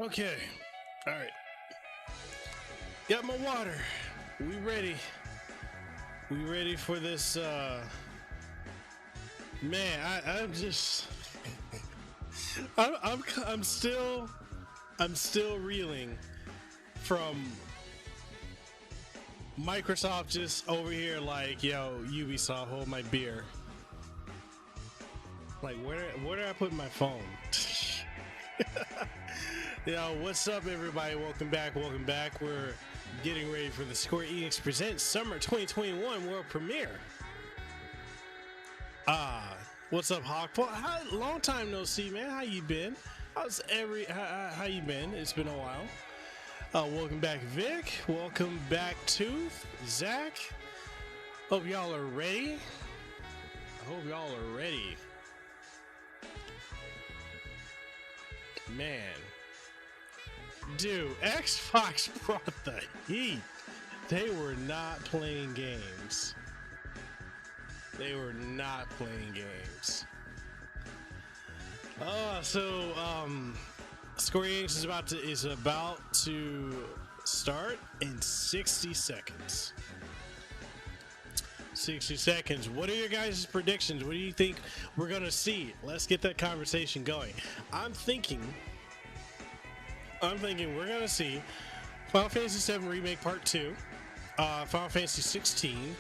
Okay. All right. Got my water. We ready. We ready for this, man, I'm just, I'm still reeling from Microsoft just over here like, yo, Ubisoft, hold my beer. Like, where did I put my phone? Yo, what's up, everybody? Welcome back. We're getting ready for the Square-Enix Presents Summer 2021 World Premiere. What's up, Hawk? Long time no see, man. How you been? How you been? It's been a while. Welcome back, Vic. Welcome back, Tooth. Zach. Hope y'all are ready. Man. Dude, Xbox brought the heat. They were not playing games. Square-Enix is about to start in 60 seconds. 60 seconds. What are your guys' predictions? What do you think we're gonna see? Let's get that conversation going. I'm thinking we're gonna see Final Fantasy VII Remake Part 2, Final Fantasy 16,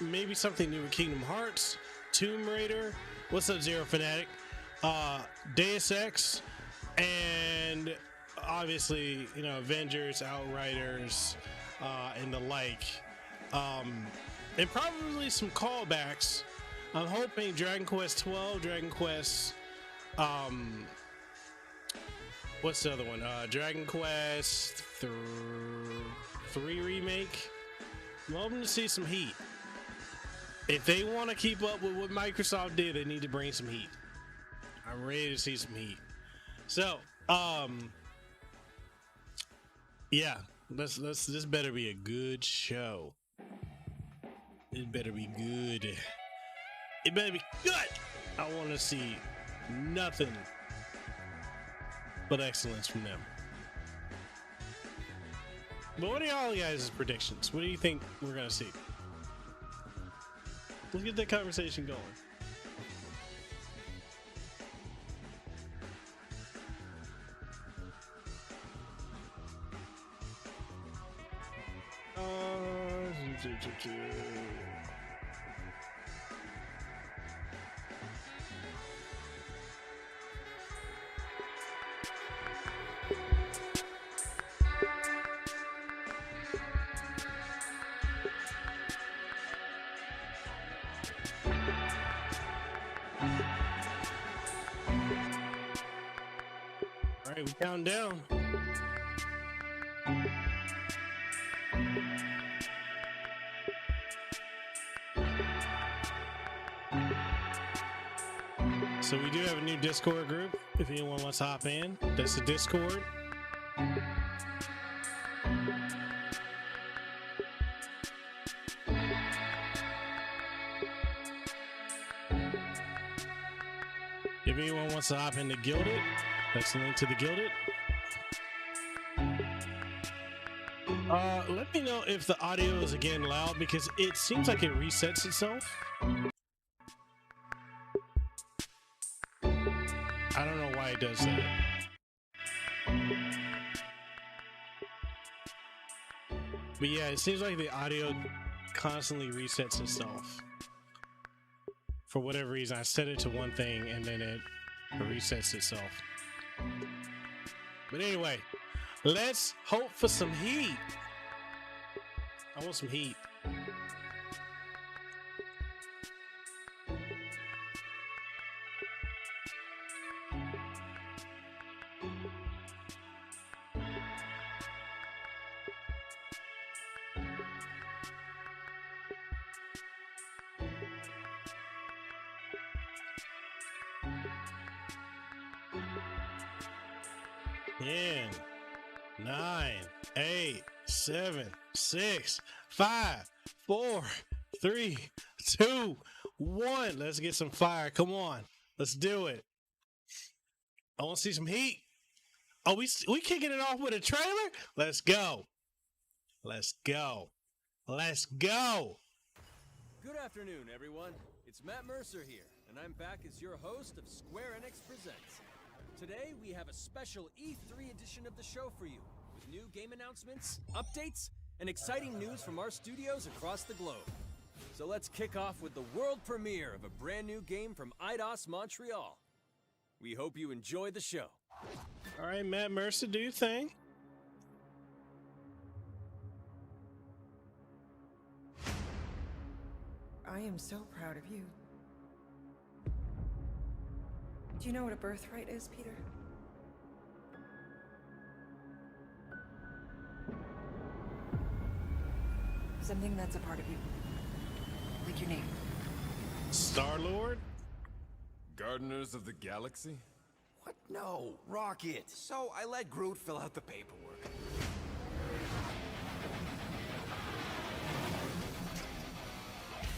maybe something new with Kingdom Hearts, Tomb Raider, what's up, Zero Fanatic, Deus Ex, and obviously, Avengers, Outriders, and the like. And probably some callbacks. I'm hoping Dragon Quest 12, Dragon Quest, what's the other one? Dragon Quest 3 Remake. I'm hoping to see some heat. If they want to keep up with what Microsoft did, they need to bring some heat. I'm ready to see some heat. So, yeah, this better be a good show. It better be good. It better be good. I want to see nothing but excellence from them. But what are y'all guys' predictions? What do you think we're gonna see? Let's get that conversation going. All right, we count down. So we do have a new Discord group. If anyone wants to hop in, that's the Discord. If anyone wants to hop into Gilded, that's the link to the Gilded. Let me know if the audio is again loud, because it seems like it resets itself. I don't know why it does that. But yeah, it seems like the audio constantly resets itself. For whatever reason, I set it to one thing and then it resets itself. But anyway, let's hope for some heat. I want some heat. Ten, 9, 8, 7, 6, 5, 4, 3, 2, 1. Let's get some fire. Come on. Let's do it. I want to see some heat. Oh, we kicking it off with a trailer? Let's go. Let's go. Let's go. Good afternoon, everyone. It's Matt Mercer here, and I'm back as your host of Square-Enix Presents. Today, we have a special E3 edition of the show for you, with new game announcements, updates, and exciting news from our studios across the globe. So let's kick off with the world premiere of a brand new game from Eidos Montreal. We hope you enjoy the show. All right, Matt Mercer, do your thing. I am so proud of you. Do you know what a birthright is, Peter? Something that's a part of you. Like your name. Star-Lord? Gardeners of the Galaxy? What? No, Rocket. So I let Groot fill out the paperwork.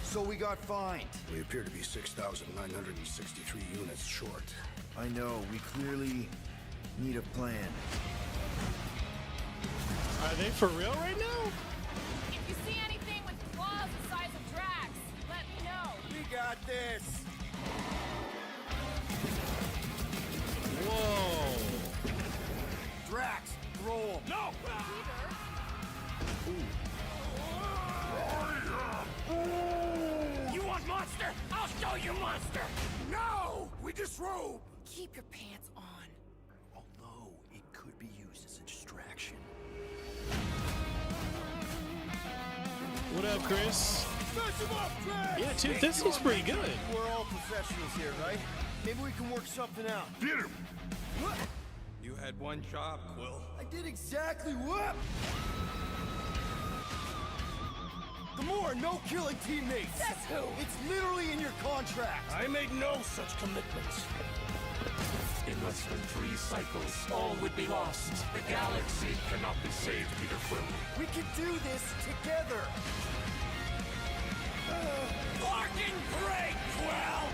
So we got fined. We appear to be 6,963 units short. I know, we clearly need a plan. Are they for real right now? If you see anything with claws the size of Drax, let me know. We got this. Whoa. Drax, throw him. No! You want monster? I'll show you monster. No! We disrobe. Keep your pants on. Although it could be used as a distraction. What up, Chris? Smash him up, Drax! Yeah, dude, this looks pretty good. We're all professionals here, right? Maybe we can work something out. Get him! You had one job, Quill. I did exactly what? Gamora, no killing teammates! That's who? It's literally in your contract! I made no such commitments. In less than 3 cycles, all would be lost. The galaxy cannot be saved, Peter Quill. We can do this together! Fucking great, Quill!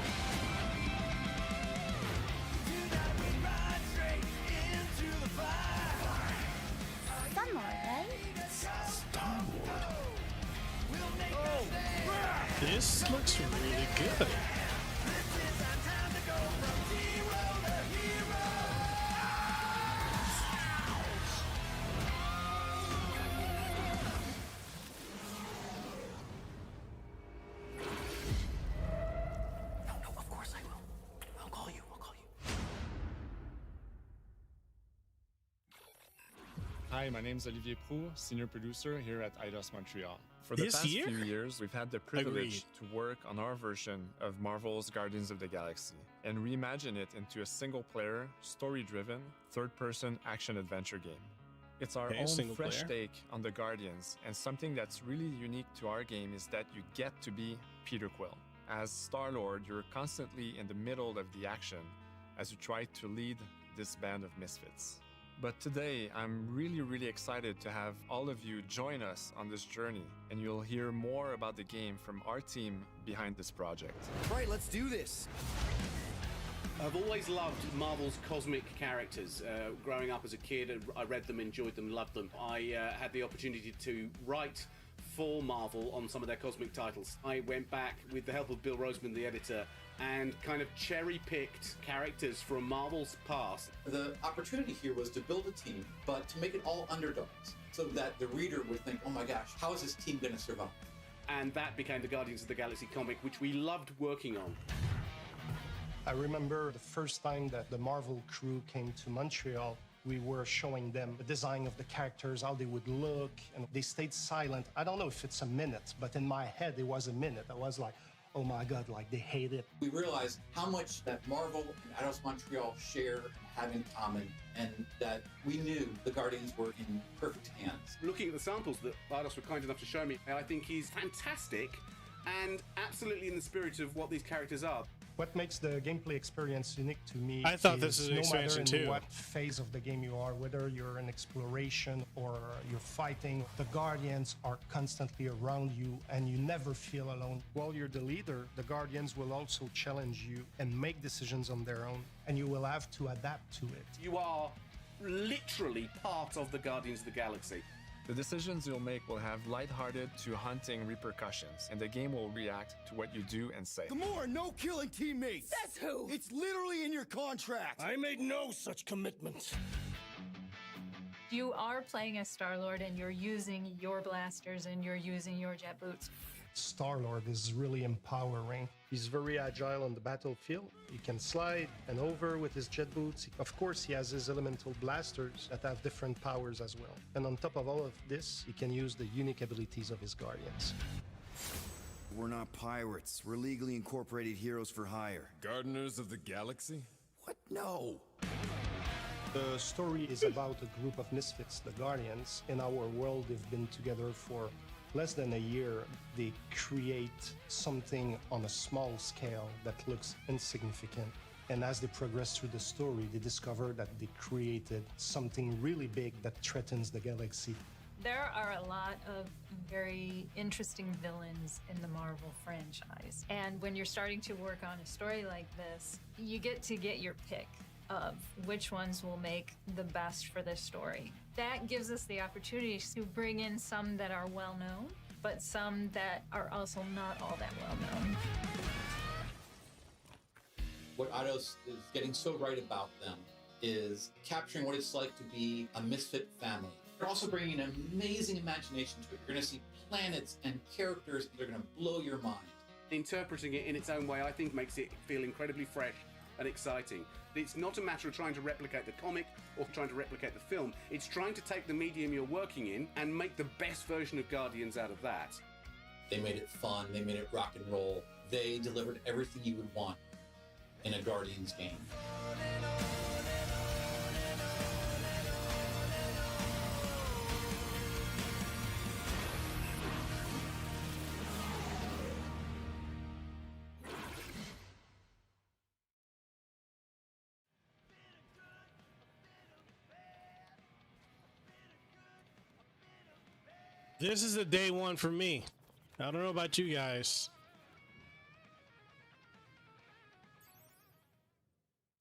This looks really good. No, of course I will. I'll call you. Hi, my name is Olivier Proux, senior producer here at Eidos Montreal. For the This past year? few years, we've had the privilege to work on our version of Marvel's Guardians of the Galaxy and reimagine it into a single-player, story-driven, third-person action-adventure game. It's our Okay, own single fresh player. take on the Guardians, and something that's really unique to our game is that you get to be Peter Quill. As Star-Lord, you're constantly in the middle of the action as you try to lead this band of misfits. But today, I'm really excited to have all of you join us on this journey, and you'll hear more about the game from our team behind this project. Right, let's do this. I've always loved Marvel's cosmic characters. Growing up as a kid, I read them, enjoyed them, loved them. I had the opportunity to write for Marvel on some of their cosmic titles. I went back with the help of Bill Roseman, the editor, and kind of cherry-picked characters from Marvel's past. The opportunity here was to build a team, but to make it all underdogs, so that the reader would think, oh my gosh, how is this team going to survive? And that became the Guardians of the Galaxy comic, which we loved working on. I remember the first time that the Marvel crew came to Montreal, we were showing them the design of the characters, how they would look, and they stayed silent. I don't know if it's a minute, but in my head, it was a minute. I was like, oh my God, like they hate it. We realized how much that Marvel and Eidos Montreal share and have in common, and that we knew the Guardians were in perfect hands. Looking at the samples that Eidos were kind enough to show me, I think he's fantastic and absolutely in the spirit of what these characters are. What makes the gameplay experience unique to me I thought this was an no matter expansion in too. what phase of the game you are, whether you're in exploration or you're fighting, the Guardians are constantly around you and you never feel alone. While you're the leader, the Guardians will also challenge you and make decisions on their own, and you will have to adapt to it. You are literally part of the Guardians of the Galaxy. The decisions you'll make will have lighthearted to haunting repercussions, and the game will react to what you do and say. Gamora, no killing teammates! Says who? It's literally in your contract! I made no such commitment. You are playing as Star-Lord and you're using your blasters and you're using your jet boots. Star-Lord is really empowering. He's very agile on the battlefield. He can slide and over with his jet boots. Of course, he has his elemental blasters that have different powers as well. And on top of all of this, he can use the unique abilities of his Guardians. We're not pirates. We're legally incorporated heroes for hire. Gardeners of the Galaxy? What? No. The story is about a group of misfits, the Guardians. In our world, they've been together for less than a year. They create something on a small scale that looks insignificant. And as they progress through the story, they discover that they created something really big that threatens the galaxy. There are a lot of very interesting villains in the Marvel franchise. And when you're starting to work on a story like this, you get to get your pick of which ones will make the best for this story. That gives us the opportunity to bring in some that are well known, but some that are also not all that well known. What Eidos is getting so right about them is capturing what it's like to be a misfit family. They're also bringing an amazing imagination to it. You're going to see planets and characters that are going to blow your mind. Interpreting it in its own way, I think, makes it feel incredibly fresh and exciting. It's not a matter of trying to replicate the comic or trying to replicate the film. It's trying to take the medium you're working in and make the best version of Guardians out of that. They made it fun. They made it rock and roll. They delivered everything you would want in a Guardians game. This is a day one for me. I don't know about you guys.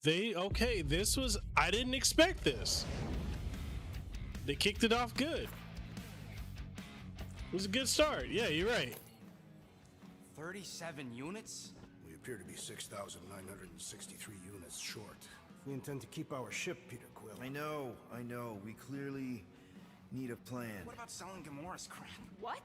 This was, I didn't expect this. They kicked it off good. It was a good start. Yeah, you're right. 37 units? We appear to be 6,963 units short. We intend to keep our ship, Peter Quill. I know. We clearly need a plan. What about selling Gamora's crap? What?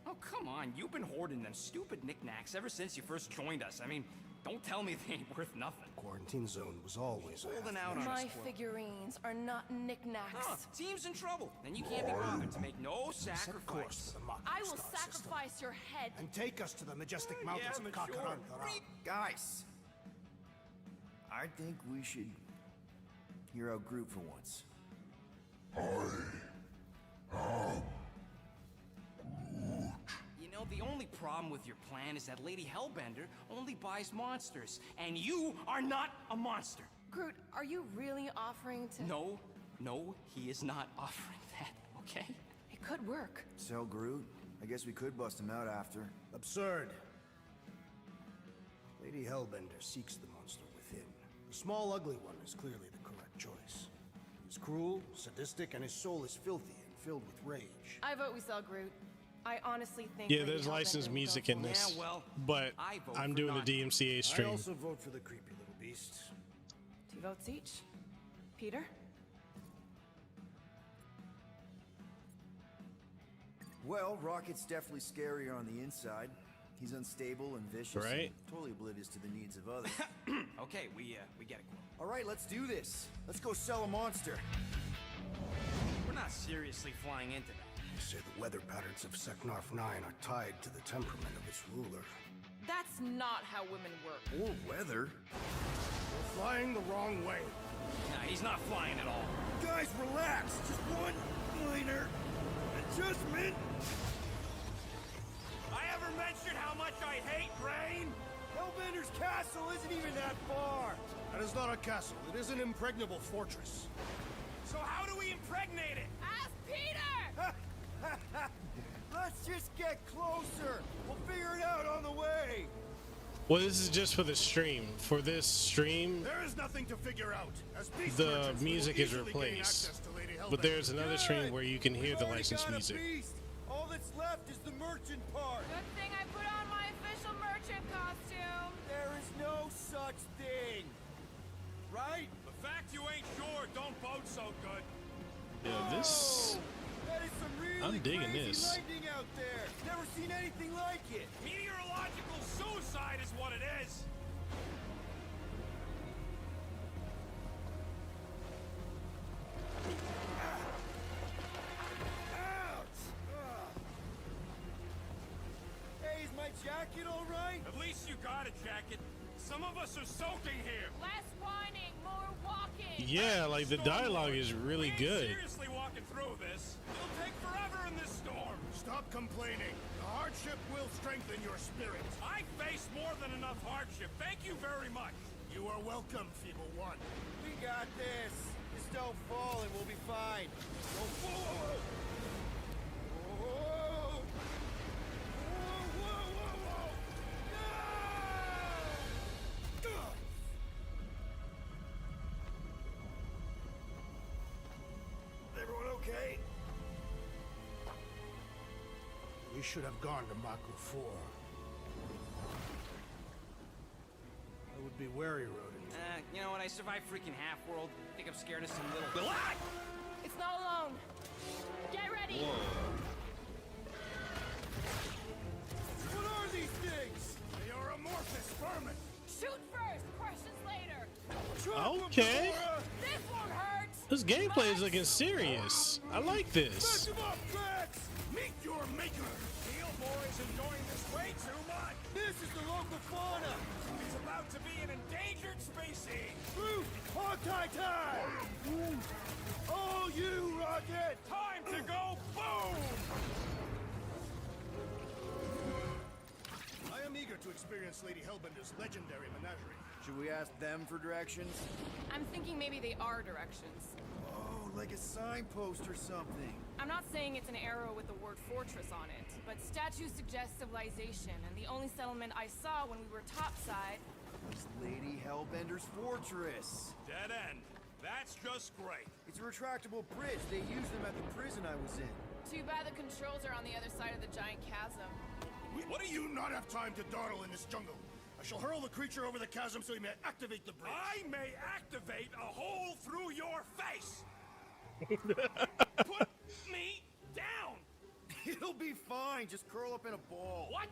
Oh, come on. You've been hoarding them stupid knickknacks ever since you first joined us. I mean, don't tell me they ain't worth nothing. Quarantine zone was always holding out on My us. figurines are not knickknacks. Huh, team's in trouble. Then you can't be bothered to make no sacrifice. I will sacrifice your head. And take us to the majestic mountains of Kakarantara. Guys, I think we should hear out Groot for once. You know, the only problem with your plan is that Lady Hellbender only buys monsters, and you are not a monster. Groot, are you really offering to... No, he is not offering that, okay? It could work. Sell Groot? I guess we could bust him out after. Absurd. Lady Hellbender seeks the monster within. The small, ugly one is clearly the correct choice. He's cruel, sadistic, and his soul is filthy and filled with rage. I vote we sell Groot. I honestly think... Yeah, there's licensed music in this, but I'm doing the DMCA stream. I also vote for the creepy little beast. 2 votes each. Peter? Well, Rocket's definitely scarier on the inside. He's unstable and vicious, right? And totally oblivious to the needs of others. Okay, we get it. All right, let's do this. Let's go sell a monster. We're not seriously flying into that. They say the weather patterns of Seknarf 9 are tied to the temperament of its ruler. That's not how women work. Or weather. We're flying the wrong way. Nah, he's not flying at all. Guys, relax. Just one minor adjustment. I ever mentioned how much I hate rain? Hellbender's castle isn't even that far. That is not a castle. It is an impregnable fortress. So how do we impregnate it? Ask Peter! Let's just get closer. We'll figure it out on the way. Well, this is just for the stream. For this stream, There is nothing to figure out. As beast the merchants, we will music is easily gain replaced. access to Lady But Hellbender. there's another stream where you can hear the Already licensed got a music. beast. All that's left is the merchant part. Good thing I put on my official merchant costume. There is no such thing. Right? The fact you ain't sure don't bode so good. Yeah, this. That is some really I'm digging crazy this. lightning out there. Never seen anything like it. Meteorological suicide is what it is. Ouch! Hey, is my jacket all right? At least you got a jacket. Some of us are soaking here. Less whining, more walking. Yeah, like the dialogue is really We ain't good. seriously walking through this. It'll take forever in this storm. Stop complaining. The hardship will strengthen your spirit. I faced more than enough hardship. Thank you very much. You are welcome, Feeble One. We got this. Just don't fall and we'll be fine. Whoa, whoa, whoa. Whoa. Whoa, whoa, whoa, whoa. No! Ugh. Everyone okay? We should have gone to Maku 4. I would be wary, Rodent. You know what? I survived freaking Half-World. I think I'm scared of some little... Ah! It's not alone. Get ready. What are these things? They are amorphous vermin. Shoot first, questions later. Okay. This won't hurt. This gameplay is looking serious. I like this. Smash 'em up, Drax! Meet your maker! Steel Boy's enjoying this way too much. This is the local fauna! It's about to be an endangered species. Groot! Hawkeye time! Oh, you, Rocket! Time to go boom! I am eager to experience Lady Hellbender's legendary menagerie. Should we ask them for directions? I'm thinking maybe they are directions. Oh, like a signpost or something. I'm not saying it's an arrow with the word fortress on it, but statues suggest civilization, and the only settlement I saw when we were topside was Lady Hellbender's fortress. Dead end. That's just great. It's a retractable bridge. They used them at the prison I was in. Too bad the controls are on the other side of the giant chasm. What do you not have time to dawdle in this jungle? I shall hurl the creature over the chasm so he may activate the bridge. I may activate a hole through your face. Put me down. It'll be fine. Just curl up in a ball. What?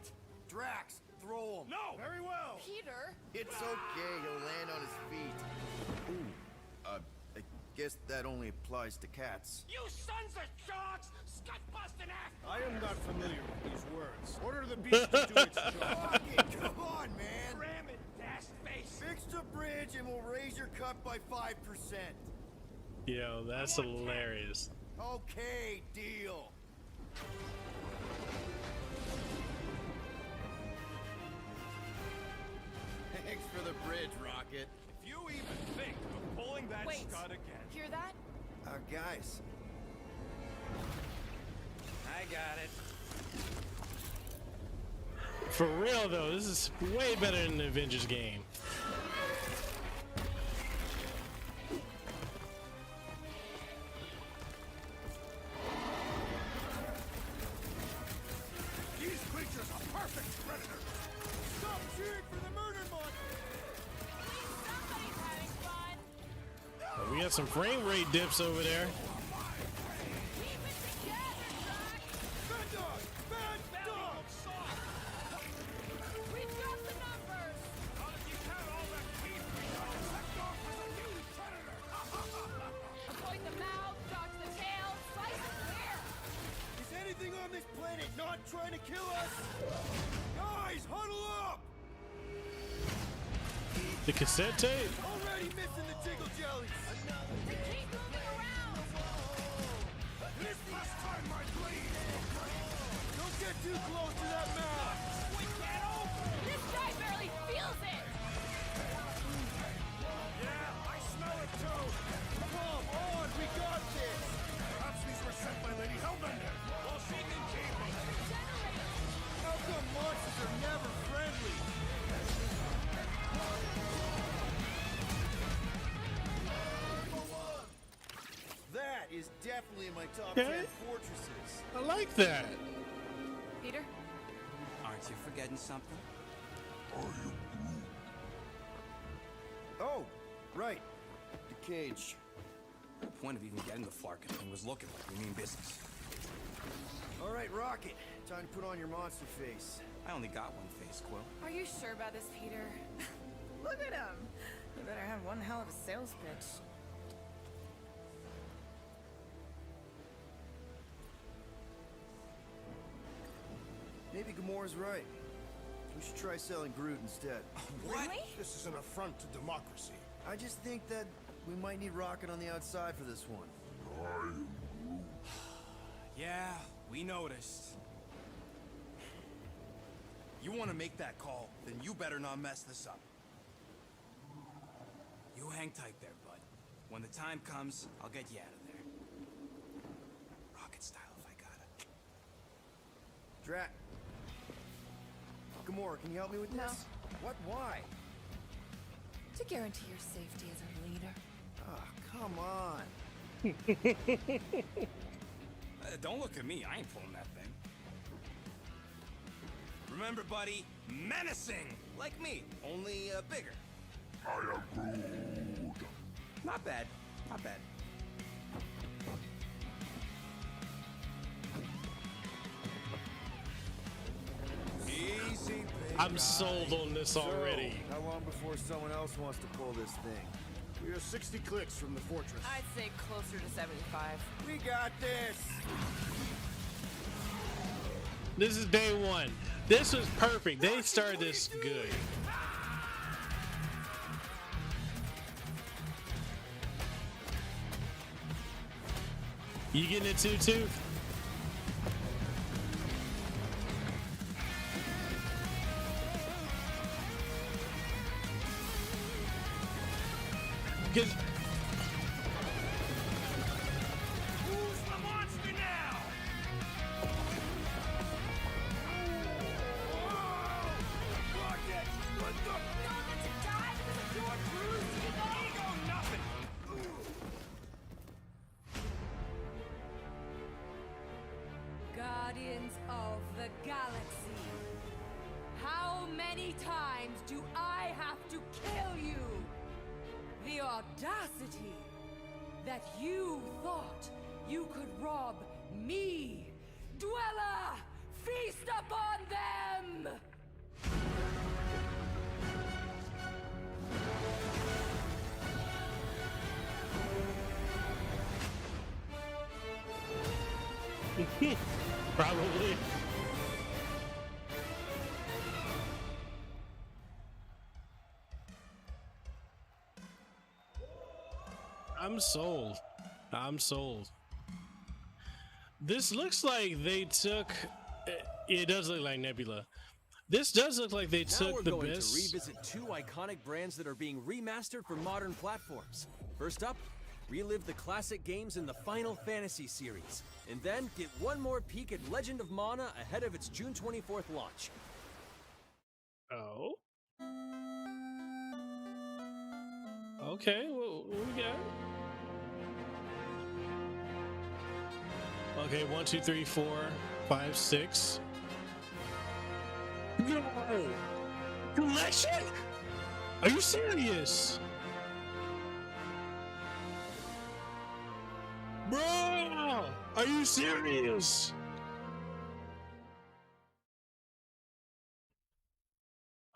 Drax, throw him. No. Very well. Peter? It's okay. He'll land on his feet. Ooh. I guess that only applies to cats. You sons of dogs! Scut-busting ass! I am not familiar with these words. Order the beast to do its job. Rocket, come on, man. Ram it, dash face! Fix the bridge and we'll raise your cut by 5%. Yo, that's hilarious. Okay, deal. Thanks for the bridge, Rocket. If you even think of pulling that Wait. scud again... Hear that? Guys. I got it. For real though, this is way better than the Avengers game. These creatures are perfect predators. Stop cheering for the murder monster. Somebody's having fun. We got some frame rate dips over there. Keep it together, Doc. Bad dog! Bad dog! We dropped the numbers. Not if you count all that teeth we know. That dog was a new predator! Avoid the mouth, dodge the tail, slice and clear. Is anything on this planet not trying to kill us? Guys, huddle up! The cassette tape? Already missing the jiggle jellies. Keep moving around. This must time my blade. Don't get too close to that mouth. We can't open! This guy barely feels it. Yeah, I smell it too! Come on, we got this. Perhaps these were sent by Lady Hellbender. Well, she can keep them. How come monsters are never friendly? of my top Okay. 10 fortresses. I like that. Peter? Aren't you forgetting something? Oh, right. The cage. The point of even getting the Flarkin thing was looking like we mean business. All right, Rocket. Time to put on your monster face. I only got one face, Quill. Are you sure about this, Peter? Look at him. You better have one hell of a sales pitch. Maybe Gamora's right. We should try selling Groot instead. Really? This is an affront to democracy. I just think that we might need Rocket on the outside for this one. Yeah, we noticed. You want to make that call, then you better not mess this up. You hang tight there, bud. When the time comes, I'll get you out of there. Rocket style if I got it. Drat. Gamora, can you help me with this? What? Why? To guarantee your safety as a leader. Oh, come on. Don't look at me, I ain't pulling that thing. Remember, buddy, menacing! Like me, only bigger. I am Groot. Not bad, not bad. Easy, big I'm sold on this already. So, how long before someone else wants to pull this thing? We are 60 clicks from the fortress. I'd say closer to 75. We got this! This is day one. This was perfect. They started this good. You getting it too, Tooth? Because Who's the monster now? Rocket! What the? Don't let you die because of your bruised ego! Ego nothing! Guardians of the Galaxy. How many times do I have to kill you? The audacity that you thought you could rob me, Dweller! Feast upon them! probably. I'm sold. I'm sold. This looks like they took. It does look like Nebula. This does look like they Now took we're the going best. to revisit two iconic brands that are being remastered for modern platforms. First up, relive the classic games in the Final Fantasy series, and then get one more peek at Legend of Mana ahead of its June 24th launch. Oh. Okay, what we got? Okay, 1, 2, 3, 4, 5, 6. No! Collection? Are you serious? Bro! Are you serious?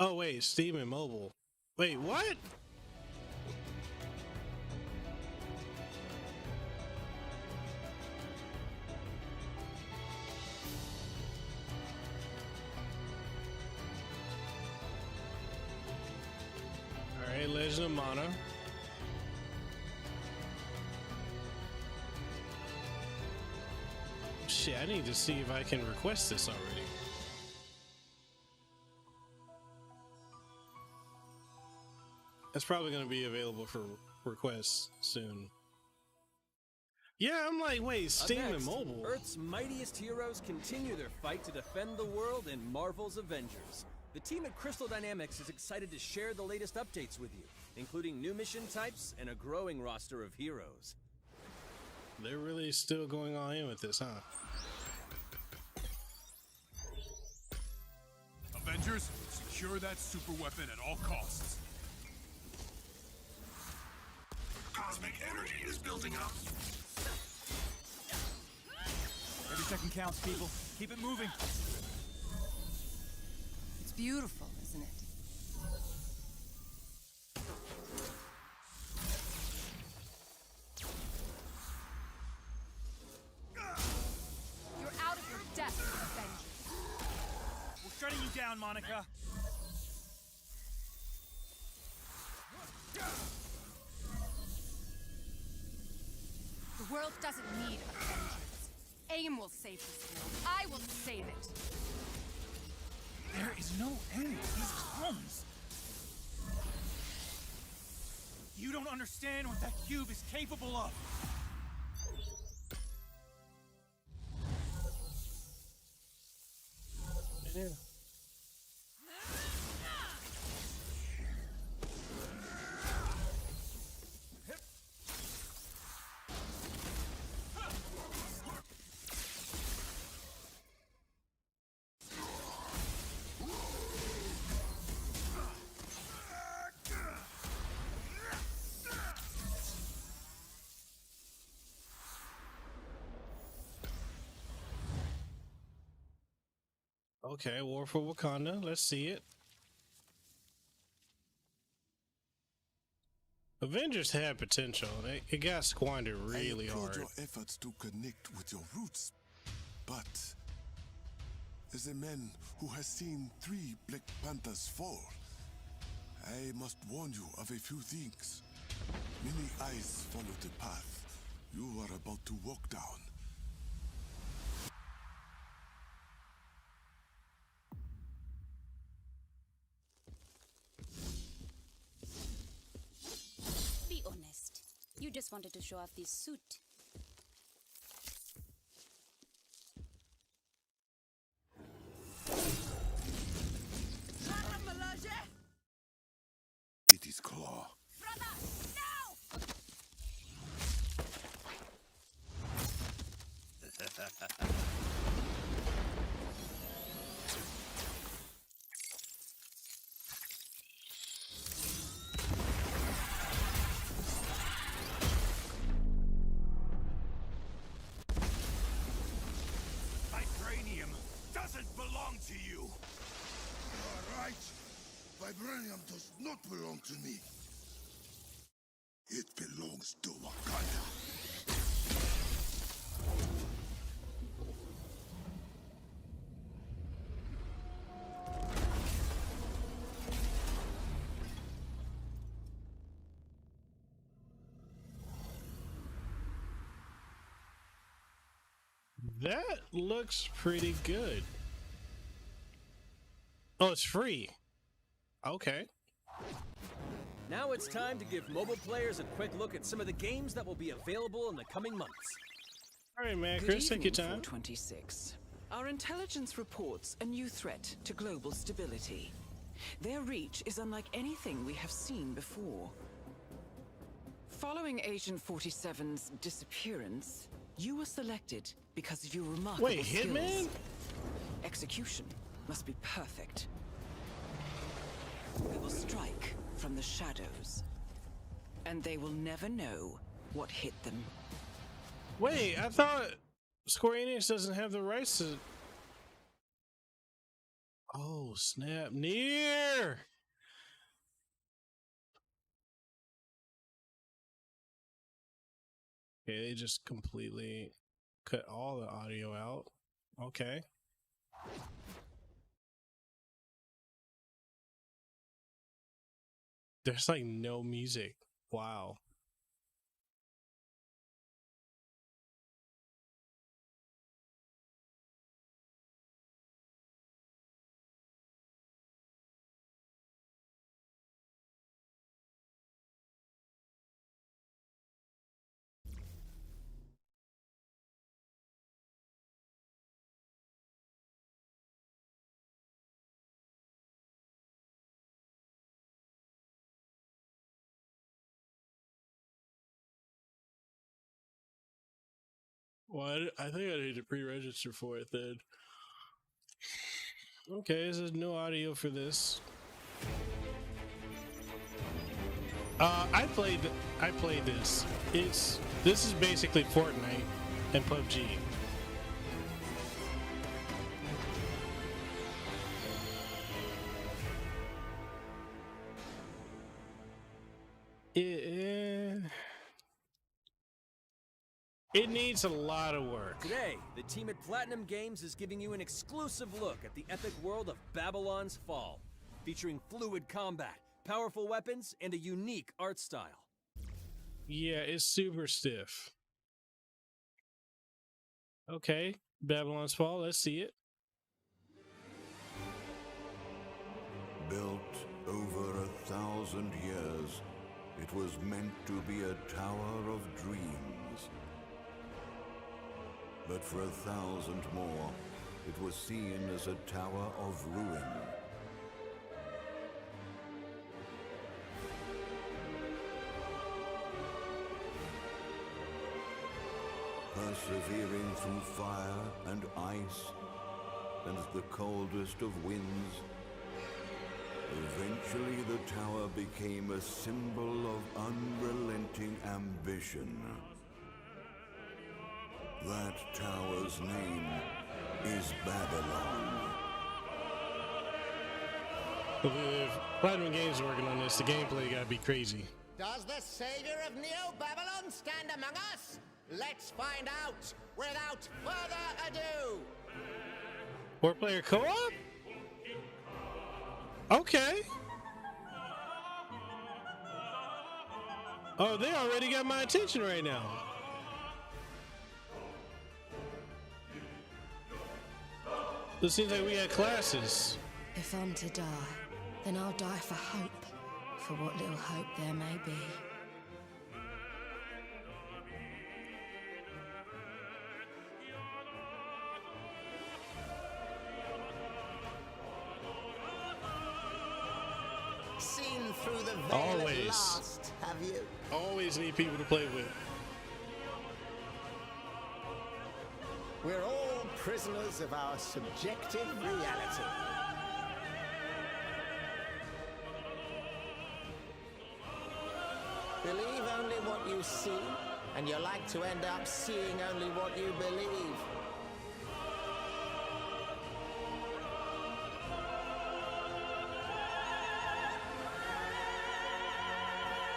Oh, wait, Steam and mobile. Wait, what? Alright, Legend of Mana. Shit, I need to see if I can request this already. That's probably going to be available for requests soon. Yeah, I'm like, wait, Steam Up and next, mobile. Earth's mightiest heroes continue their fight to defend the world in Marvel's Avengers. The team at Crystal Dynamics is excited to share the latest updates with you, including new mission types and a growing roster of heroes. They're really still going all in with this, huh? Avengers, secure that super weapon at all costs. Cosmic energy is building up. Every second counts, people. Keep it moving. It's beautiful, isn't it? You're out of your depth, Avengers. We're shutting you down, Monica. The world doesn't need Avengers. AIM will save this world. I will save it. There is no end to these clones. You don't understand what that cube is capable of. Yeah. Okay, War for Wakanda. Let's see it. Avengers had potential. It got squandered really I applaud hard. your efforts to connect with your roots, but as a man who has seen 3 Black Panthers fall, I must warn you of a few things. Many eyes follow the path you are about to walk down. Be honest. You just wanted to show off this suit. It is Claw. Vibranium doesn't belong to you. You are right. Vibranium does not belong to me. It belongs to Wakanda. That looks pretty good. Oh, it's free. Okay. Now it's time to give mobile players a quick look at some of the games that will be available in the coming months. All right, man. Good Chris, take your evening, time. 426. Our intelligence reports a new threat to global stability. Their reach is unlike anything we have seen before. Following Agent 47's disappearance, you were selected because of your remarkable Wait, skills. Hitman? Execution must be perfect. We will strike from the shadows, and they will never know what hit them. Wait, I thought Square-Enix doesn't have the rights to... Oh, snap. Near! Okay, they just completely cut all the audio out. Okay. There's like no music. Wow. Well, I think I need to pre-register for it then. Okay, there's no audio for this. I played this. This is basically Fortnite and PUBG. It needs a lot of work. Today, the team at Platinum Games is giving you an exclusive look at the epic world of Babylon's Fall, featuring fluid combat, powerful weapons, and a unique art style. Yeah, it's super stiff. Okay, Babylon's Fall, let's see it. Built over 1,000 years, it was meant to be a tower of dreams. But for 1,000 more, it was seen as a tower of ruin. Persevering through fire and ice and the coldest of winds, eventually the tower became a symbol of unrelenting ambition. That tower's name is Babylon. If Platinum Games are working on this, the gameplay gotta be crazy. Does the savior of Neo-Babylon stand among us? Let's find out without further ado. 4-player co-op? Okay. Oh, they already got my attention right now. It seems like we had classes. If I'm to die, then I'll die for hope, for what little hope there may be. Seen through the veil Always. at last, have you? Always need people to play with. We're all prisoners of our subjective reality. Believe only what you see, and you're like to end up seeing only what you believe.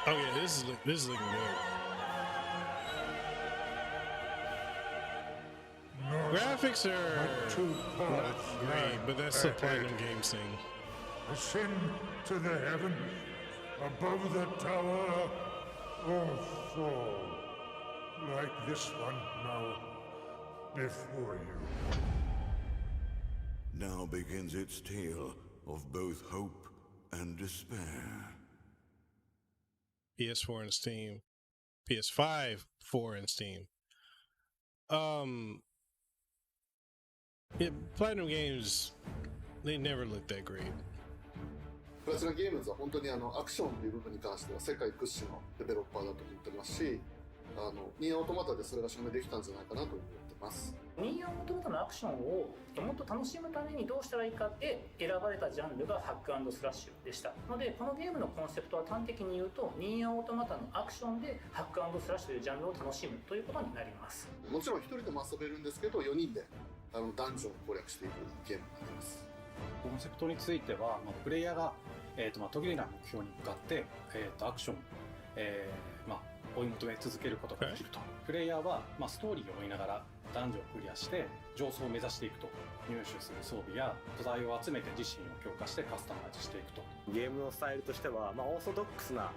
Oh yeah, this is looking good. Graphics are not great, but that's the Platinum Games thing. Ascend to the heavens, above the tower, or fall, like this one now, before you. Now begins its tale of both hope and despair. PS4 and Steam. PS5, 4 and Steam. Yeah, Platinum Games, they never looked that great. プラチナゲームズは本当にアクションという部分に関しては世界屈指のデベロッパーだと思ってますし、ニーオートマタでそれが証明できたんじゃないかなと思ってます。ニーオートマタのアクションをもっと楽しむためにどうしたらいいかで選ばれたジャンルがハック&スラッシュでしたので、このゲームのコンセプトは端的に言うとニーオートマタのアクションでハック&スラッシュというジャンルを楽しむということになります。もちろん一人でも遊べるんですけど、4人でダンジョンを攻略していくゲームになります。コンセプトについては、プレイヤーが途切れない目標に向かって、アクション、追い求め続けることができると。プレイヤーは、ストーリーを追いながらダンジョンをクリアして上層を目指していくと。入手する装備や素材を集めて自身を強化してカスタマイズしていくと。ゲームのスタイルとしては、オーソドックスな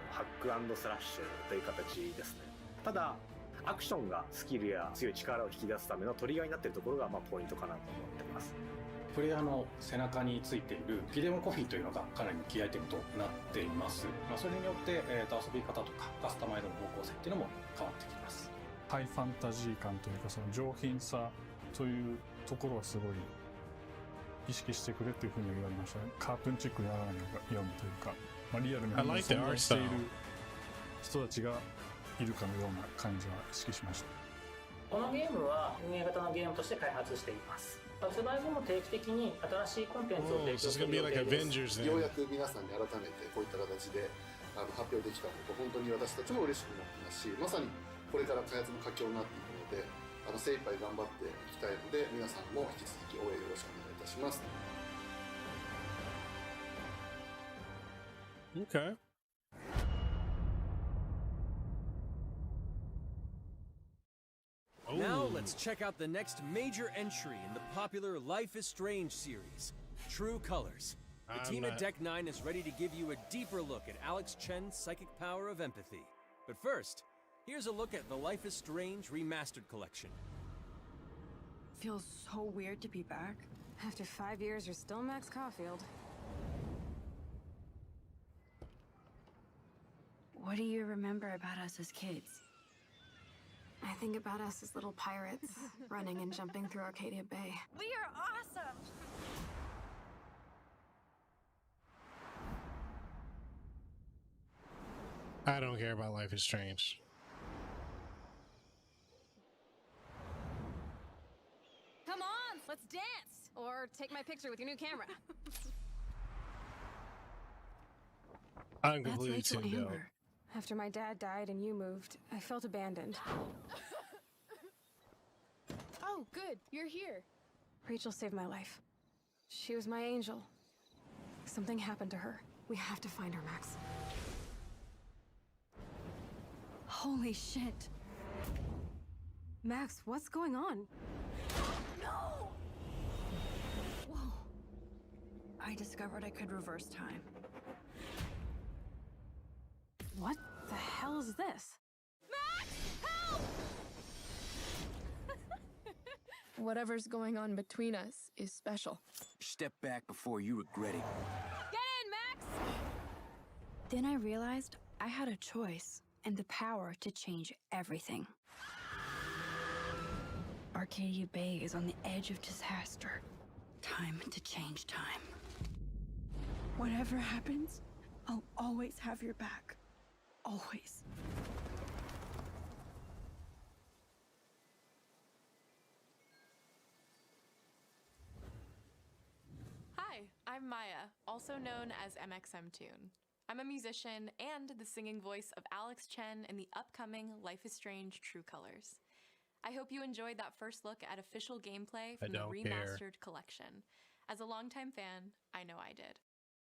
ハック&スラッシュという形ですね。ただアクションがスキルや強い力を引き出すためのトリガーになっているところがポイントかなと思っています。プレイヤーの背中についているフィデモコフィというのがかなりのキーアイテムとなっています。それによって、遊び方とかカスタマイズの方向性っていうのも変わってきます。ハイファンタジー感というか、その上品さというところはすごい意識してくれというふうに言われましたね。カートゥーンチックにやらないようにというか、リアルに存在している人たちがいるかのような感じは意識しました。このゲームは運営型のゲームとして開発しています。発売後も定期的に新しいコンテンツを提供する予定です。ようやく皆さんに改めてこういった形で発表できたこと本当に私たちも嬉しく思ってますし、まさにこれから開発の佳境になっていくので精一杯頑張っていきたいので皆さんも引き続き応援よろしくお願いいたします。Okay. Now let's check out the next major entry in the popular Life is Strange series, True Colors. The team at Deck 9 is ready to give you a deeper look at Alex Chen's psychic power of empathy. But first, here's a look at the Life is Strange Remastered Collection. Feels so weird to be back. After 5 years, you're still Max Caulfield. What do you remember about us as kids? I think about us as little pirates, running and jumping through Arcadia Bay. We are awesome! I don't care about Life is Strange. Come on, let's dance! Or take my picture with your new camera. I'm completely tuned out. After my dad died and you moved, I felt abandoned. Oh, good. You're here. Rachel saved my life. She was my angel. Something happened to her. We have to find her, Max. Holy shit. Max, what's going on? No! Whoa. I discovered I could reverse time. What the hell is this? Max! Help! Whatever's going on between us is special. Step back before you regret it. Get in, Max! Then I realized I had a choice and the power to change everything. Arcadia Bay is on the edge of disaster. Time to change time. Whatever happens, I'll always have your back. Always. Hi, I'm Maya, also known as MXM Tune. I'm a musician and the singing voice of Alex Chen in the upcoming Life is Strange True Colors. I hope you enjoyed that first look at official gameplay from the remastered collection. As a longtime fan, I know I did.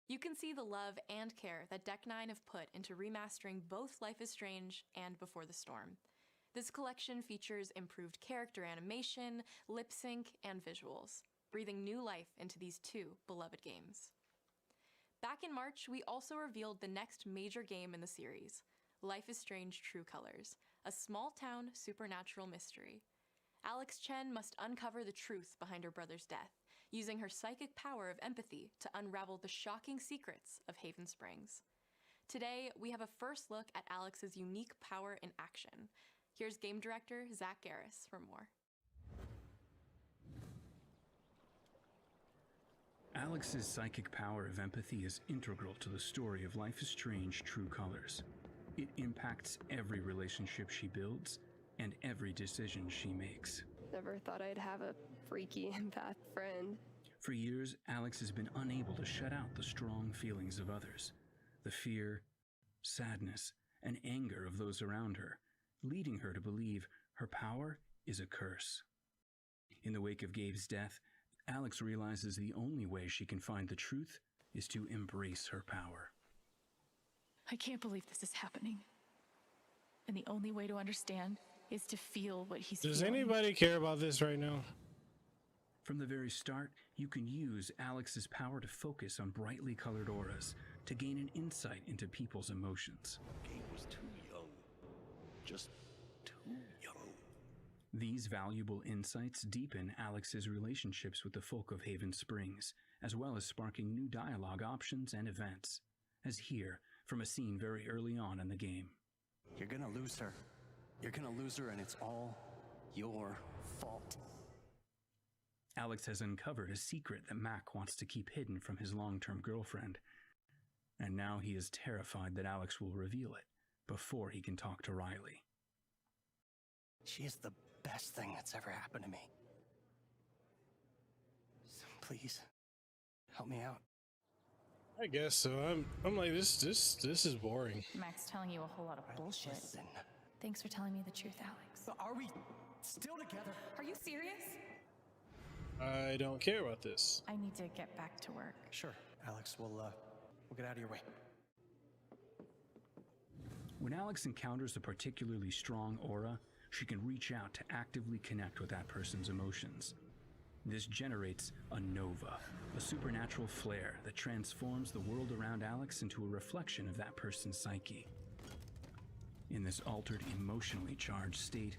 You can see the love and care that Deck 9 have put into remastering both Life is Strange and Before the Storm. This collection features improved character animation, lip sync, and visuals, breathing new life into these two beloved games. Back in March, we also revealed the next major game in the series, Life is Strange True Colors, a small-town supernatural mystery. Alex Chen must uncover the truth behind her brother's death, using her psychic power of empathy to unravel the shocking secrets of Haven Springs. Today, we have a first look at Alex's unique power in action. Here's game director Zach Garris for more. Alex's psychic power of empathy is integral to the story of Life is Strange True Colors. It impacts every relationship she builds and every decision she makes. Never thought I'd have a freaky empath friend. For years, Alex has been unable to shut out the strong feelings of others, the fear, sadness, and anger of those around her, leading her to believe her power is a curse. In the wake of Gabe's death, Alex realizes the only way she can find the truth is to embrace her power. I can't believe this is happening. And the only way to understand is to feel what he's feeling. Does anybody care about this right now? From the very start, you can use Alex's power to focus on brightly colored auras to gain an insight into people's emotions. Gabe was too young. Just too young. These valuable insights deepen Alex's relationships with the folk of Haven Springs, as well as sparking new dialogue options and events, as here from a scene very early on in the game. You're gonna lose her. You're gonna lose her, and it's all your fault. Alex has uncovered a secret that Mac wants to keep hidden from his long-term girlfriend, and now he is terrified that Alex will reveal it before he can talk to Riley. She is the best thing that's ever happened to me. So please, help me out. I guess so. I'm like, this is boring. Max telling you a whole lot of bullshit. Listen. Thanks for telling me the truth, Alex. Are we still together? Are you serious? I don't care about this. I need to get back to work. Sure, Alex. We'll get out of your way. When Alex encounters a particularly strong aura, she can reach out to actively connect with that person's emotions. This generates a nova, a supernatural flare that transforms the world around Alex into a reflection of that person's psyche. In this altered, emotionally charged state,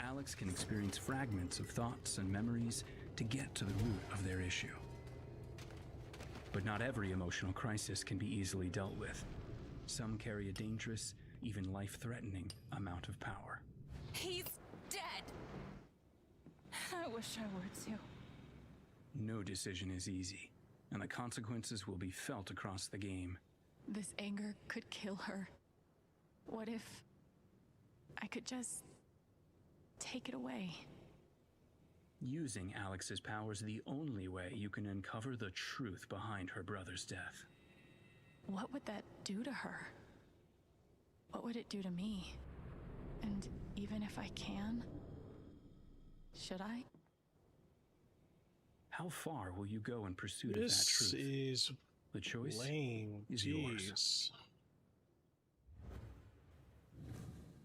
Alex can experience fragments of thoughts and memories to get to the root of their issue. But not every emotional crisis can be easily dealt with. Some carry a dangerous, even life-threatening amount of power. He's dead! I wish I were too. No decision is easy, and the consequences will be felt across the game. This anger could kill her. What if I could just take it away? Using Alex's power is the only way you can uncover the truth behind her brother's death. What would that do to her? What would it do to me? And even if I can, should I? How far will you go in pursuit of that truth? This is the choice lame. is yours.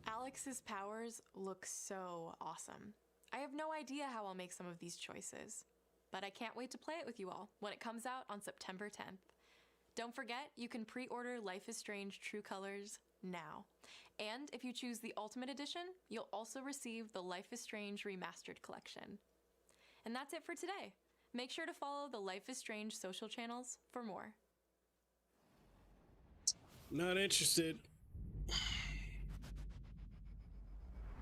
Alex's powers look so awesome. I have no idea how I'll make some of these choices, but I can't wait to play it with you all when it comes out on September 10th. Don't forget, you can pre-order Life is Strange True Colors now. And if you choose the Ultimate Edition, you'll also receive the Life is Strange Remastered Collection. And that's it for today. Make sure to follow the Life is Strange social channels for more. Not interested.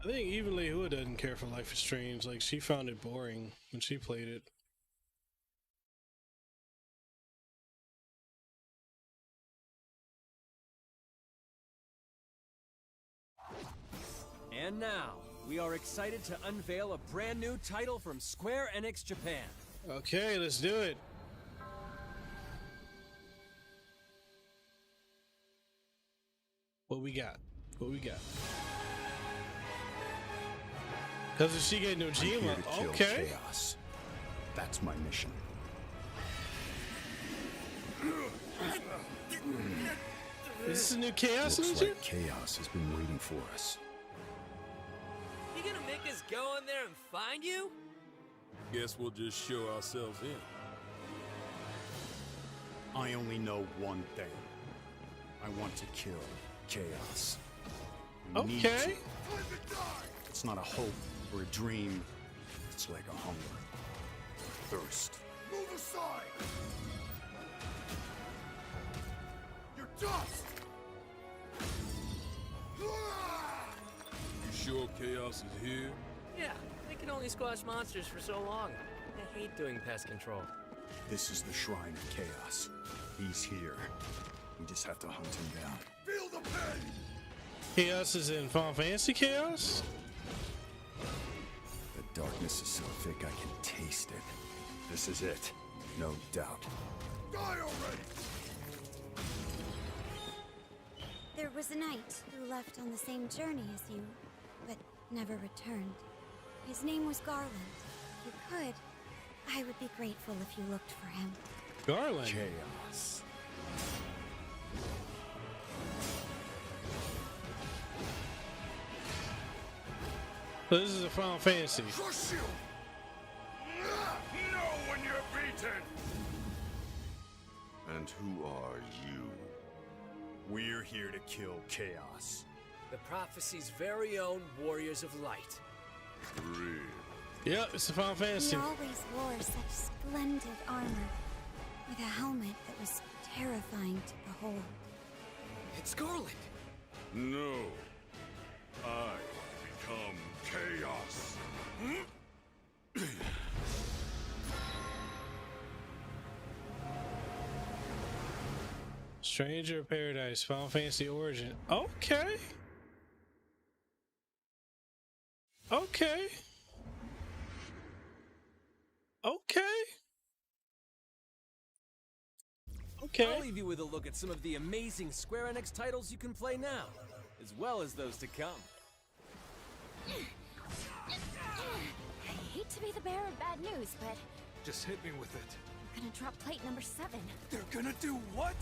I think even Lehua doesn't care for Life is Strange. Like, she found it boring when she played it. And now, we are excited to unveil a brand new title from Square-Enix Japan. Okay, let's do it. What we got? What we got? Because if she get Nojima, okay. Chaos. That's my mission. Is this a new Chaos Looks Ninja? like Chaos has been waiting for us. You gonna make us go in there and find you? Guess we'll just show ourselves in. I only know one thing. I want to kill Chaos. I need Okay. to. It's not a hope or a dream. It's like a hunger. Thirst. Move aside! You're dust! You sure Chaos is here? Yeah, they can only squash monsters for so long. I hate doing pest control. This is the Shrine of Chaos. He's here. We just have to hunt him down. Feel the pain! Chaos is in Final Fantasy Chaos? The darkness is so thick I can taste it. This is it. No doubt. Die already! There was a knight who left on the same journey as you, but never returned. His name was Garland. If you could, I would be grateful if you looked for him. Garland? Chaos. So this is a Final Fantasy. Crush you! Know when you're beaten! And who are you? We're here to kill Chaos. The prophecy's very own Warriors of Light. Yep, it's a Final Fantasy. He always wore such splendid armor, with a helmet that was terrifying to behold. It's Garland! No. I become Chaos. Stranger of Paradise, Final Fantasy Origin. Okay. Okay. Okay. Okay. I'll leave you with a look at some of the amazing Square-Enix titles you can play now, as well as those to come. I hate to be the bearer of bad news, but Just hit me with it. I'm gonna drop plate number 7. They're gonna do what?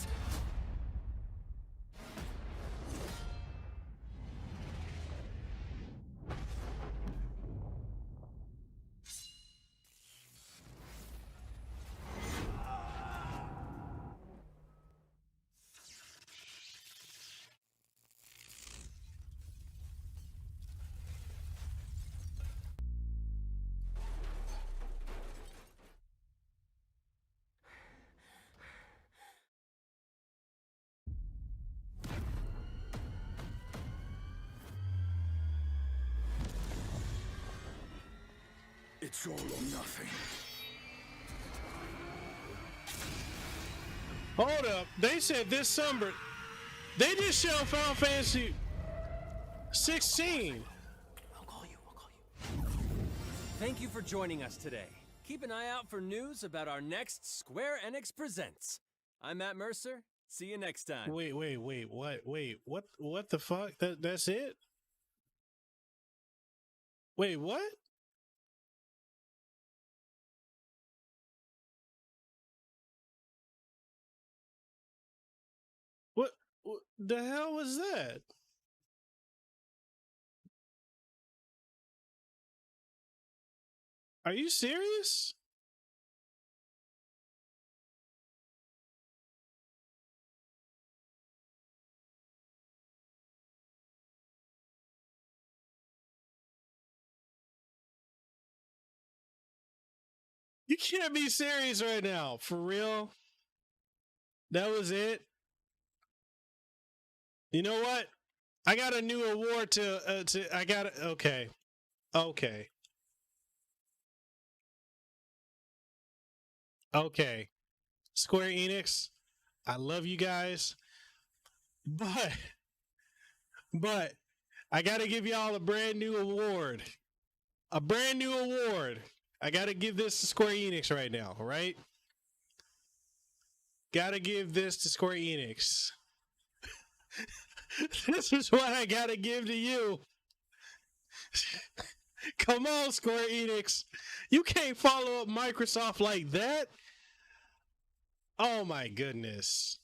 It's all or nothing. Hold up. They said this summer. They just showed Final Fantasy 16. Thank you for joining us today. Keep an eye out for news about our next Square-Enix Presents. I'm Matt Mercer. See you next time. Wait, what the fuck? That's it? Wait, what? What the hell was that? Are you serious? You can't be serious right now. For real? That was it? You know what? I got a new award okay. Okay. Square Enix, I love you guys. But I got to give y'all a brand new award. A brand new award. I got to give this to Square Enix right now, all right? Got to give this to Square Enix. This is what I got to give to you. Come on, Square Enix. You can't follow up Microsoft like that. Oh my goodness.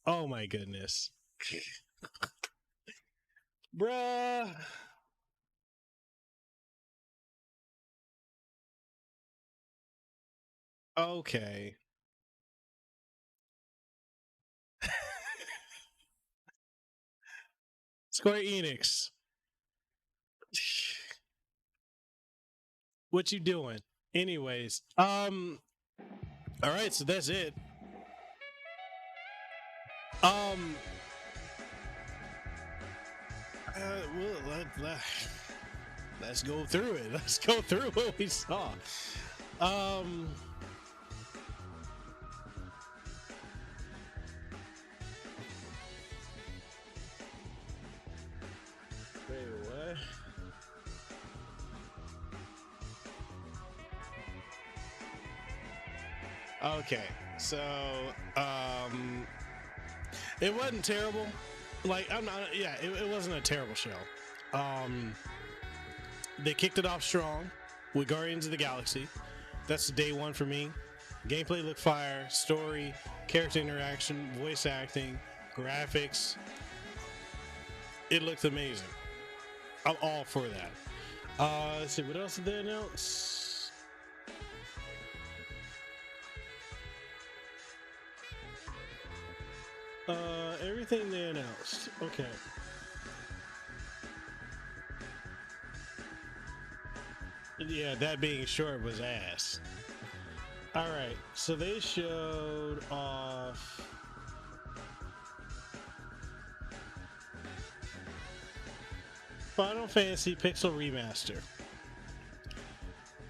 Oh my goodness. Bruh. Okay. Square Enix. What you doing? Anyways, all right, so that's it. Let's go through it. Let's go through what we saw. Wait, what? Okay, so it wasn't terrible. Like it wasn't a terrible show. They kicked it off strong with Guardians of the Galaxy. That's day one for me. Gameplay looked fire, story, character interaction, voice acting, graphics. It looked amazing. I'm all for that. Let's see, what else did they announce? Everything they announced. Okay. Yeah, that being short was ass. Alright, so they showed off Final Fantasy Pixel Remaster.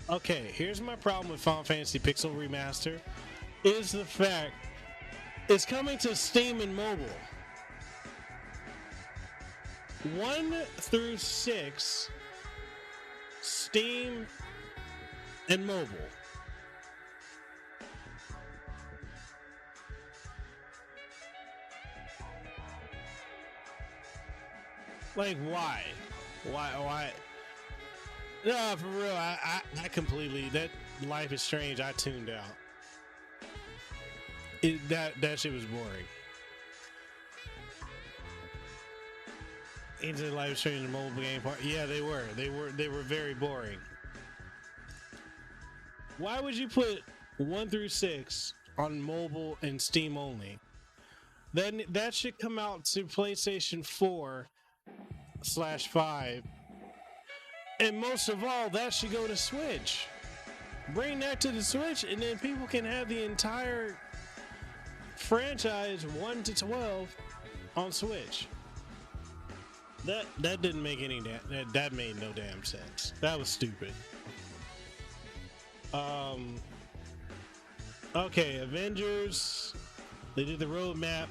Okay, here's my problem with Final Fantasy Pixel Remaster is the fact it's coming to Steam and mobile. 1 through 6, Steam and mobile. Like, why? Why? No, for real, I completely, that Life is Strange, I tuned out. That shit was boring. Into Life is Strange, the mobile game part. Yeah, they were very boring. Why would you put 1 through 6 on mobile and Steam only? Then that should come out to PlayStation 4/5. And most of all, that should go to Switch. Bring that to the Switch, and then people can have the entire franchise 1 to 12 on Switch. That didn't make any that made no damn sense. That was stupid. Okay, Avengers. They did the roadmap.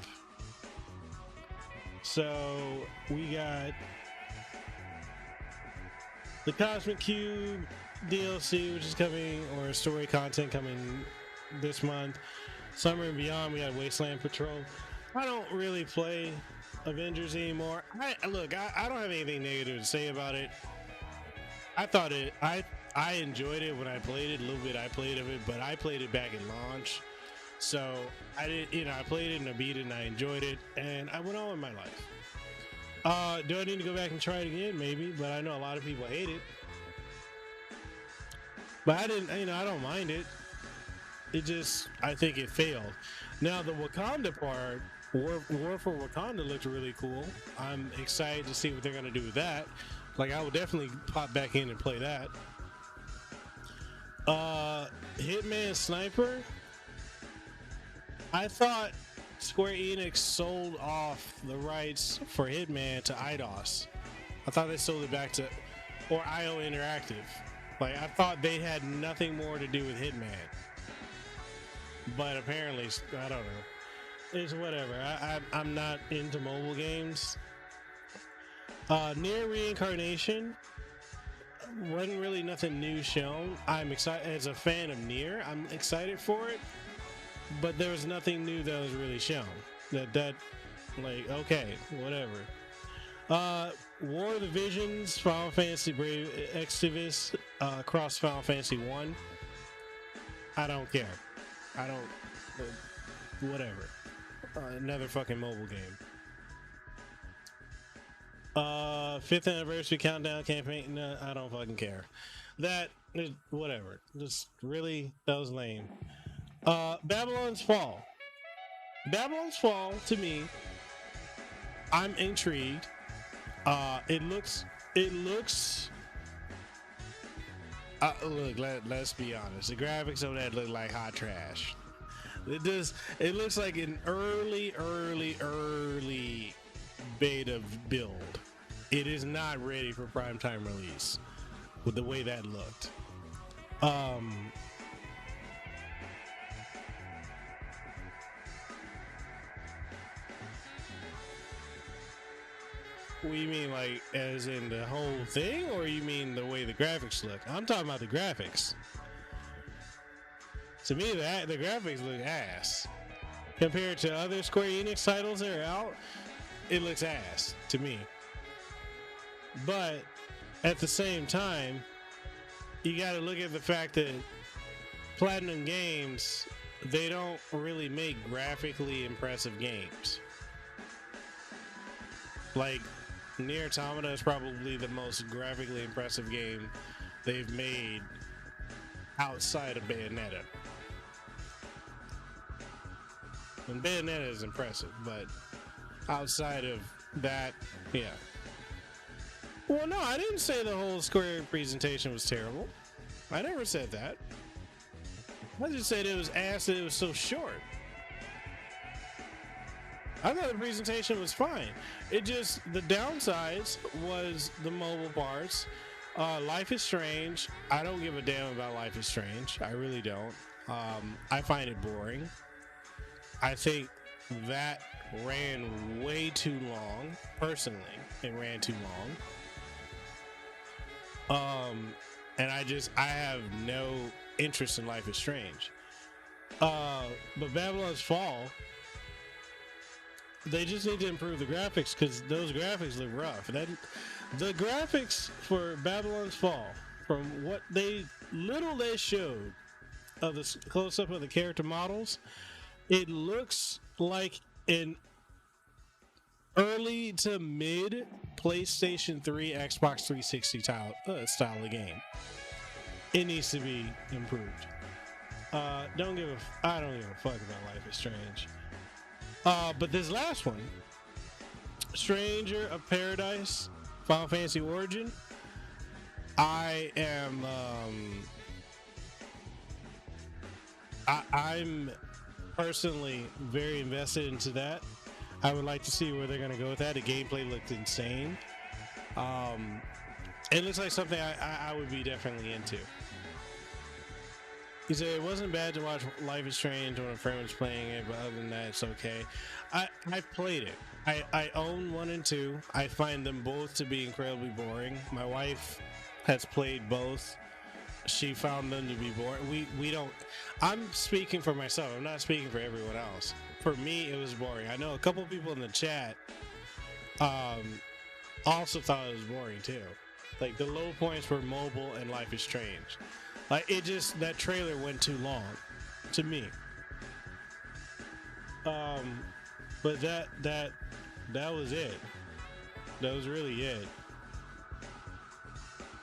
So we got the Cosmic Cube DLC, which is coming, or story content coming this month. Summer and Beyond, we got Wasteland Patrol. I don't really play Avengers anymore. I don't have anything negative to say about it. I thought I enjoyed it when I played it. A little bit I played of it, but I played it back at launch. So I played it and I beat it and I enjoyed it and I went on with my life. Do I need to go back and try it again? Maybe, but I know a lot of people hate it. But I don't mind it. It just, I think it failed. Now the Wakanda part, War for Wakanda looked really cool. I'm excited to see what they're gonna do with that. Like, I will definitely pop back in and play that. Hitman Sniper. I thought Square-Enix sold off the rights for Hitman to Eidos. I thought they sold it back to, or IO Interactive. Like, I thought they had nothing more to do with Hitman. But apparently, I don't know. It's whatever. I'm not into mobile games. Near Reincarnation wasn't really nothing new shown. I'm excited as a fan of Nier. I'm excited for it, but there was nothing new that was really shown. That like, okay, whatever. War of the Visions, Final Fantasy Brave Exvius, cross Final Fantasy 1. I don't care. I don't. Whatever. Another fucking mobile game. 5th anniversary countdown campaign. No, I don't fucking care. That is whatever. Just really, that was lame. Babylon's Fall. Babylon's Fall, to me, I'm intrigued. It looks. Look, let's be honest. The graphics of that look like hot trash. It does. It looks like an early beta build. It is not ready for primetime release with the way that looked. What do you mean, like, as in the whole thing, or you mean the way the graphics look? I'm talking about the graphics. To me, the graphics look ass. Compared to other Square Enix titles that are out, it looks ass to me. But at the same time, you got to look at the fact that Platinum Games, they don't really make graphically impressive games. Like, Nier Automata is probably the most graphically impressive game they've made outside of Bayonetta. And Bayonetta is impressive, but outside of that, yeah. Well, no, I didn't say the whole Square presentation was terrible. I never said that. I just said it was ass that it was so short. I thought the presentation was fine. It just, the downsides was the mobile parts. Life is Strange. I don't give a damn about Life is Strange. I really don't. I find it boring. I think that ran way too long. Personally, it ran too long. And I have no interest in Life is Strange. But Babylon's Fall, They just need to improve the graphics because those graphics look rough. The graphics for Babylon's Fall, from what they showed of the close-up of the character models, it looks like an early to mid PlayStation 3, Xbox 360 style of game. It needs to be improved. I don't give a fuck about Life is Strange. But this last one, Stranger of Paradise, Final Fantasy Origin, I'm personally very invested into that. I would like to see where they're going to go with that. The gameplay looked insane. It looks like something I would be definitely into. He said it wasn't bad to watch Life is Strange when a friend was playing it, but other than that, it's okay. I've played it. I own 1 and 2. I find them both to be incredibly boring. My wife has played both. She found them to be boring. We don't. I'm speaking for myself. I'm not speaking for everyone else. For me, it was boring. I know a couple people in the chat also thought it was boring too. Like the low points were mobile and Life is Strange. Like that trailer went too long to me. But that was it. That was really it.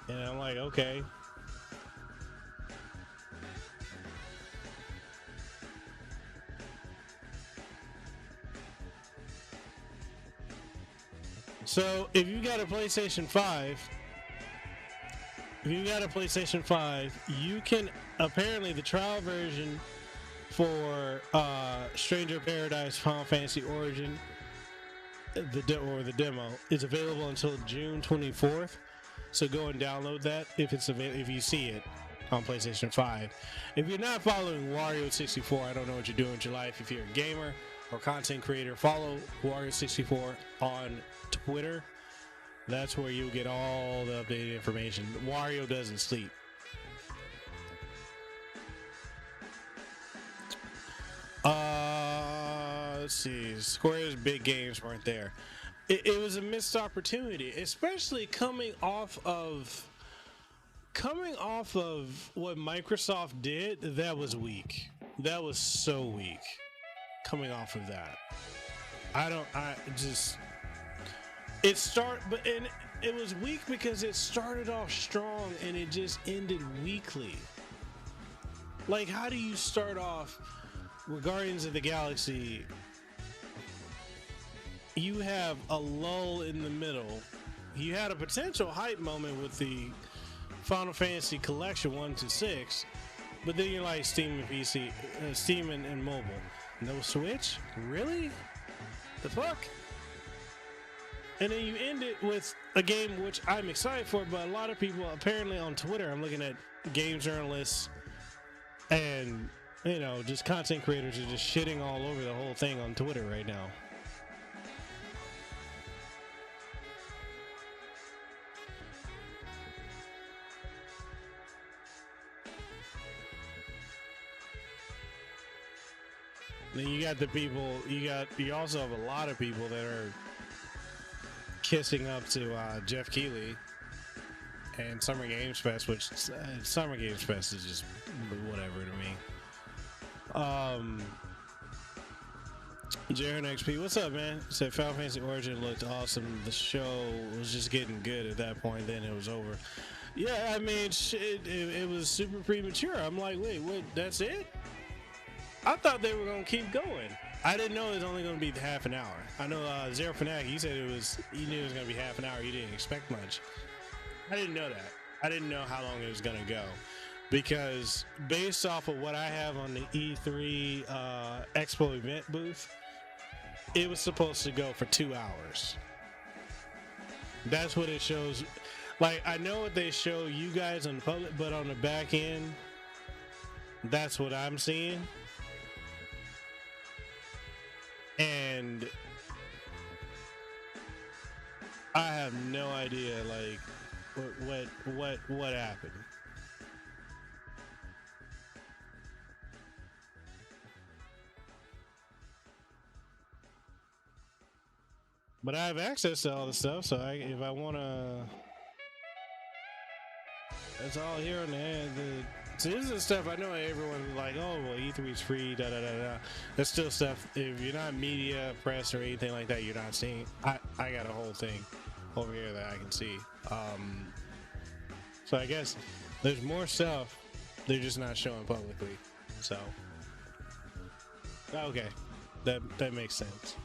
And I'm like, okay. So if you got a PlayStation 5, you can apparently the trial version for Stranger of Paradise Final Fantasy Origin, the demo is available until June 24th. So go and download that if it's if you see it on PlayStation 5. If you're not following Wario64, I don't know what you're doing with your life. If you're a gamer or content creator, follow Wario64 on Twitter. That's where you'll get all the updated information. Wario doesn't sleep. Let's see. Square's big games weren't there. It was a missed opportunity, especially coming off of what Microsoft did. That was weak. That was so weak. Coming off of that, it was weak because it started off strong and it just ended weakly. Like, how do you start off with Guardians of the Galaxy? You have a lull in the middle. You had a potential hype moment with the Final Fantasy Collection 1 to 6, but then you're like Steam and PC, Steam and mobile. No Switch? Really? The fuck? And then you end it with a game which I'm excited for, but a lot of people apparently on Twitter, I'm looking at game journalists and, just content creators are just shitting all over the whole thing on Twitter right now. Then you got the people, you also have a lot of people that are kissing up to Jeff Keighley and Summer Games Fest, which Summer Games Fest is just whatever to me. Jaron XP, what's up, man? Said Final Fantasy Origin looked awesome. The show was just getting good at that point. Then it was over. Yeah, I mean, it was super premature. I'm like, wait, what? That's it? I thought they were gonna keep going. I didn't know it was only gonna be half an hour. I know Zero Fanatic, he said he knew it was gonna be half an hour. He didn't expect much. I didn't know that. I didn't know how long it was gonna go, because based off of what I have on the E3 Expo event booth, it was supposed to go for 2 hours. That's what it shows. Like, I know what they show you guys on the public, but on the back end, that's what I'm seeing. And I have no idea, like, what happened. But I have access to all the stuff, so if I want to, that's all here on the end. So this is the stuff I know everyone's like, oh, well, E3 is free, da da da da. That's still stuff. If you're not media, press, or anything like that, you're not seeing. I got a whole thing over here that I can see. So I guess there's more stuff. They're just not showing publicly. So okay, that makes sense.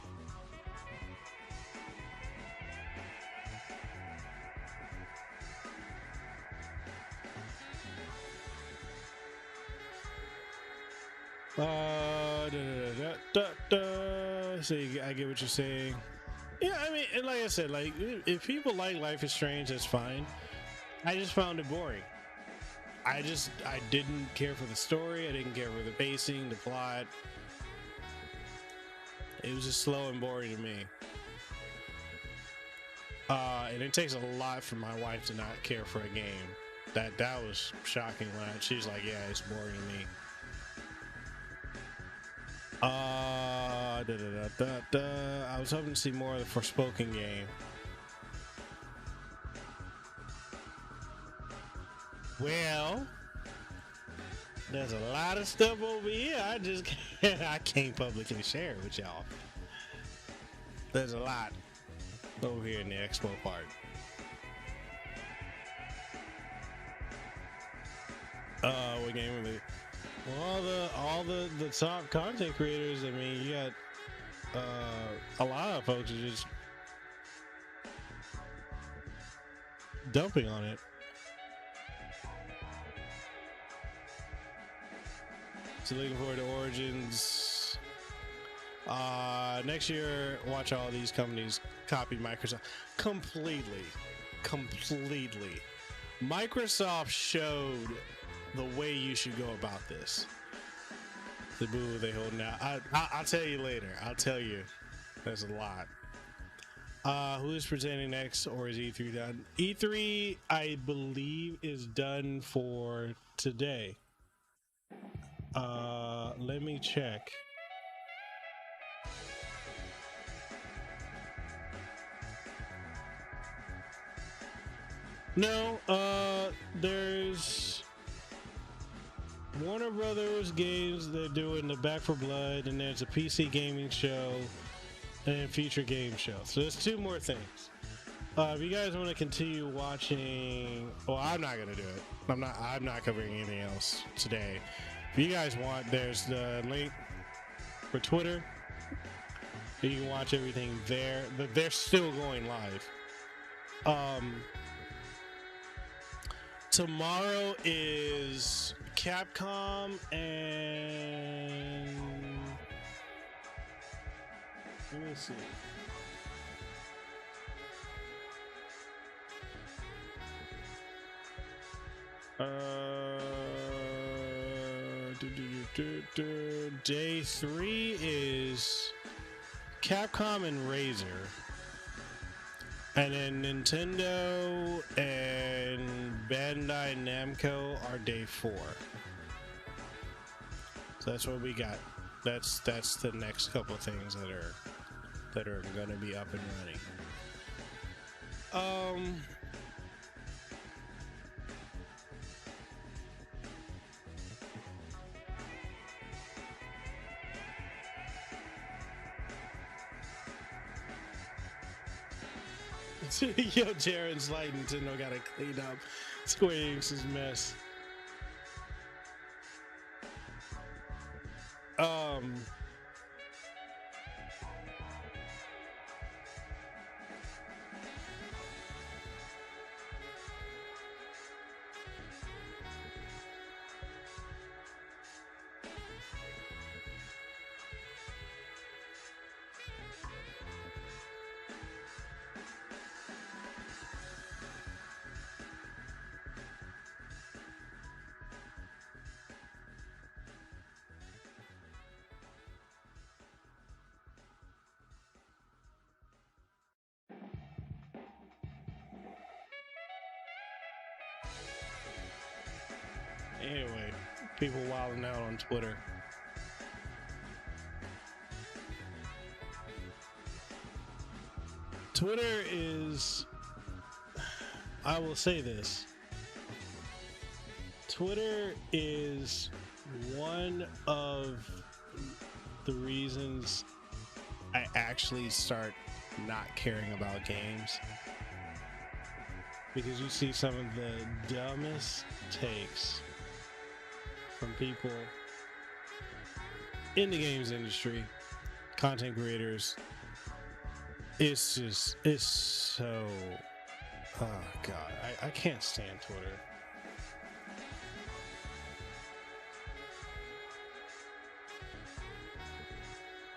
So I get what you're saying. Yeah, I mean, and like I said, like if people like Life is Strange, that's fine. I just found it boring. I didn't care for the story. I didn't care for the pacing, the plot. It was just slow and boring to me. And it takes a lot for my wife to not care for a game. That was shocking when she's like, yeah, it's boring to me. I was hoping to see more of the Forspoken game. Well, there's a lot of stuff over here. I can't publicly share it with y'all. There's a lot over here in the expo part. What game are they? Well, all the top content creators. I mean, you got a lot of folks are just dumping on it. So looking forward to Origins. Next year, watch all these companies copy Microsoft completely. Microsoft showed the way you should go about this. The boo they holding out. I'll tell you later. I'll tell you. There's a lot. Who is presenting next, or is E3 done? E3, I believe, is done for today. Let me check. No, there's Warner Brothers games. They're doing the Back 4 Blood, and there's a PC gaming show and future game show. So there's two more things. If you guys want to continue watching, well, I'm not gonna do it. I'm not covering anything else today. If you guys want, there's the link for Twitter. You can watch everything there. They're still going live. Tomorrow is Capcom and let me see. Day 3 is Capcom and Razer. And then Nintendo and Bandai Namco are day 4. So that's what we got. That's the next couple of things that are going to be up and running. Yo, Jaren's like, Nintendo gotta clean up Square-Enix's mess. Anyway, people wilding out on Twitter. Twitter is, I will say this, Twitter is one of the reasons I actually start not caring about games, because you see some of the dumbest takes from people in the games industry, content creators. It's so, oh god, I can't stand Twitter.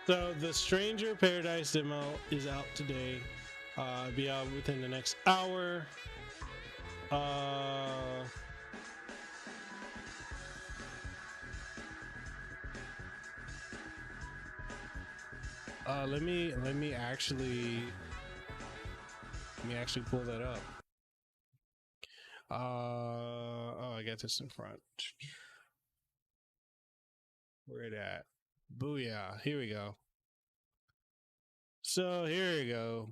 So the Stranger Paradise demo is out today. Be out within the next hour. Let me actually pull that up. Oh, I got this in front. Where it at? Booyah! Here we go. So here we go.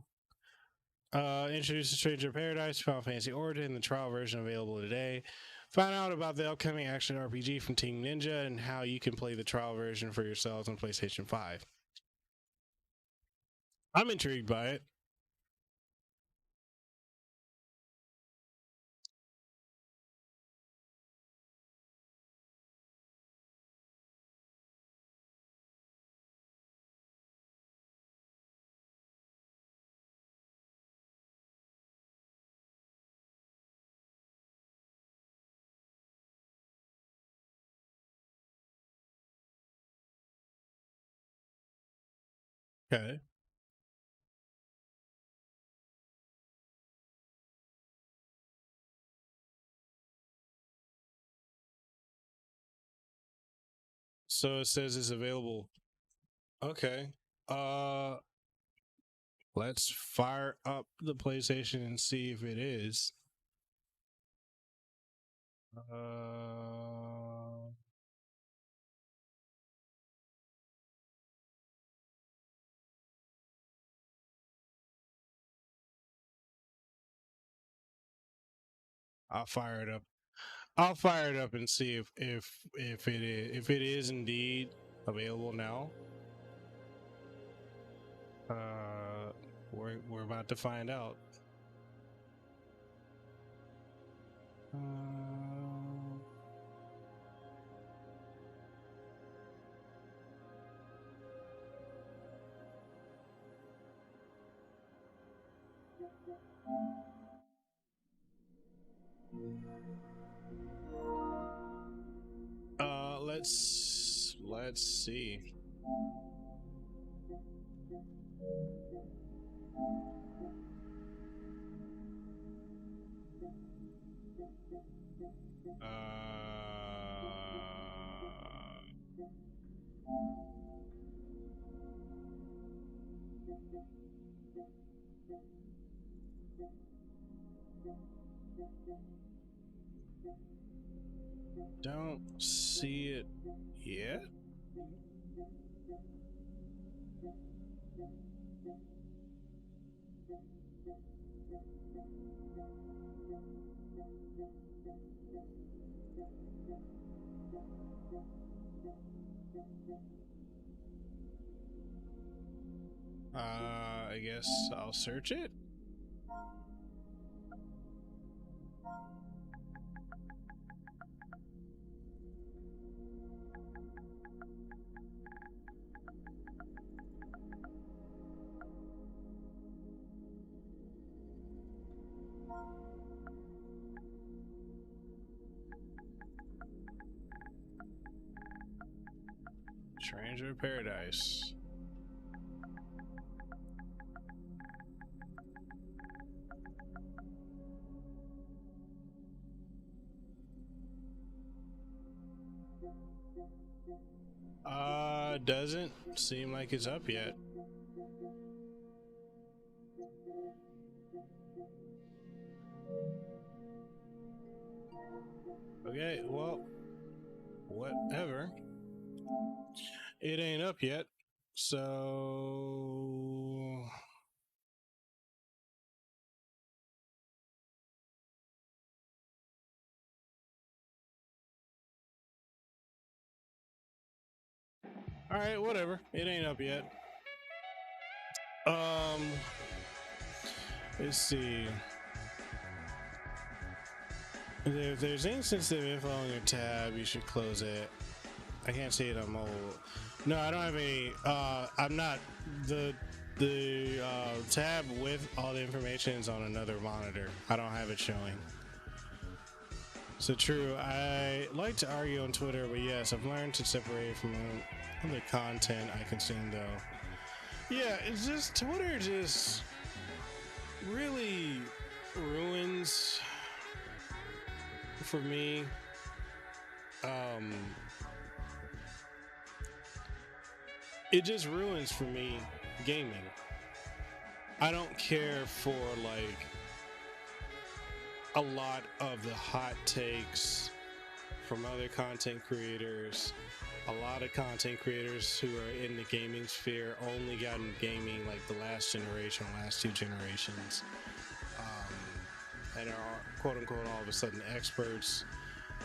Introduce the Stranger Paradise, Final Fantasy Origin, the trial version available today. Find out about the upcoming action RPG from Team Ninja and how you can play the trial version for yourselves on PlayStation 5. I'm intrigued by it. Okay. So it says it's available. Okay. Let's fire up the PlayStation and see if it is. I'll fire it up. I'll fire it up and see if it is indeed available now. We're about to find out. Let's see. Don't see it yet. I guess I'll search it. Stranger Paradise. Doesn't seem like it's up yet. Okay, well, whatever. It ain't up yet, so All right, whatever. It ain't up yet. Let's see. If there's any sensitive info on your tab, you should close it. I can't see it on mobile. No, I don't have any. I'm not the tab with all the information is on another monitor. I don't have it showing. So true. I like to argue on Twitter, but yes, I've learned to separate from other content I consume, though. Yeah, it's just Twitter just really ruins for me. It just ruins for me gaming. I don't care for like a lot of the hot takes from other content creators. A lot of content creators who are in the gaming sphere only got in gaming like the last generation, last two generations, and are quote unquote all of a sudden experts.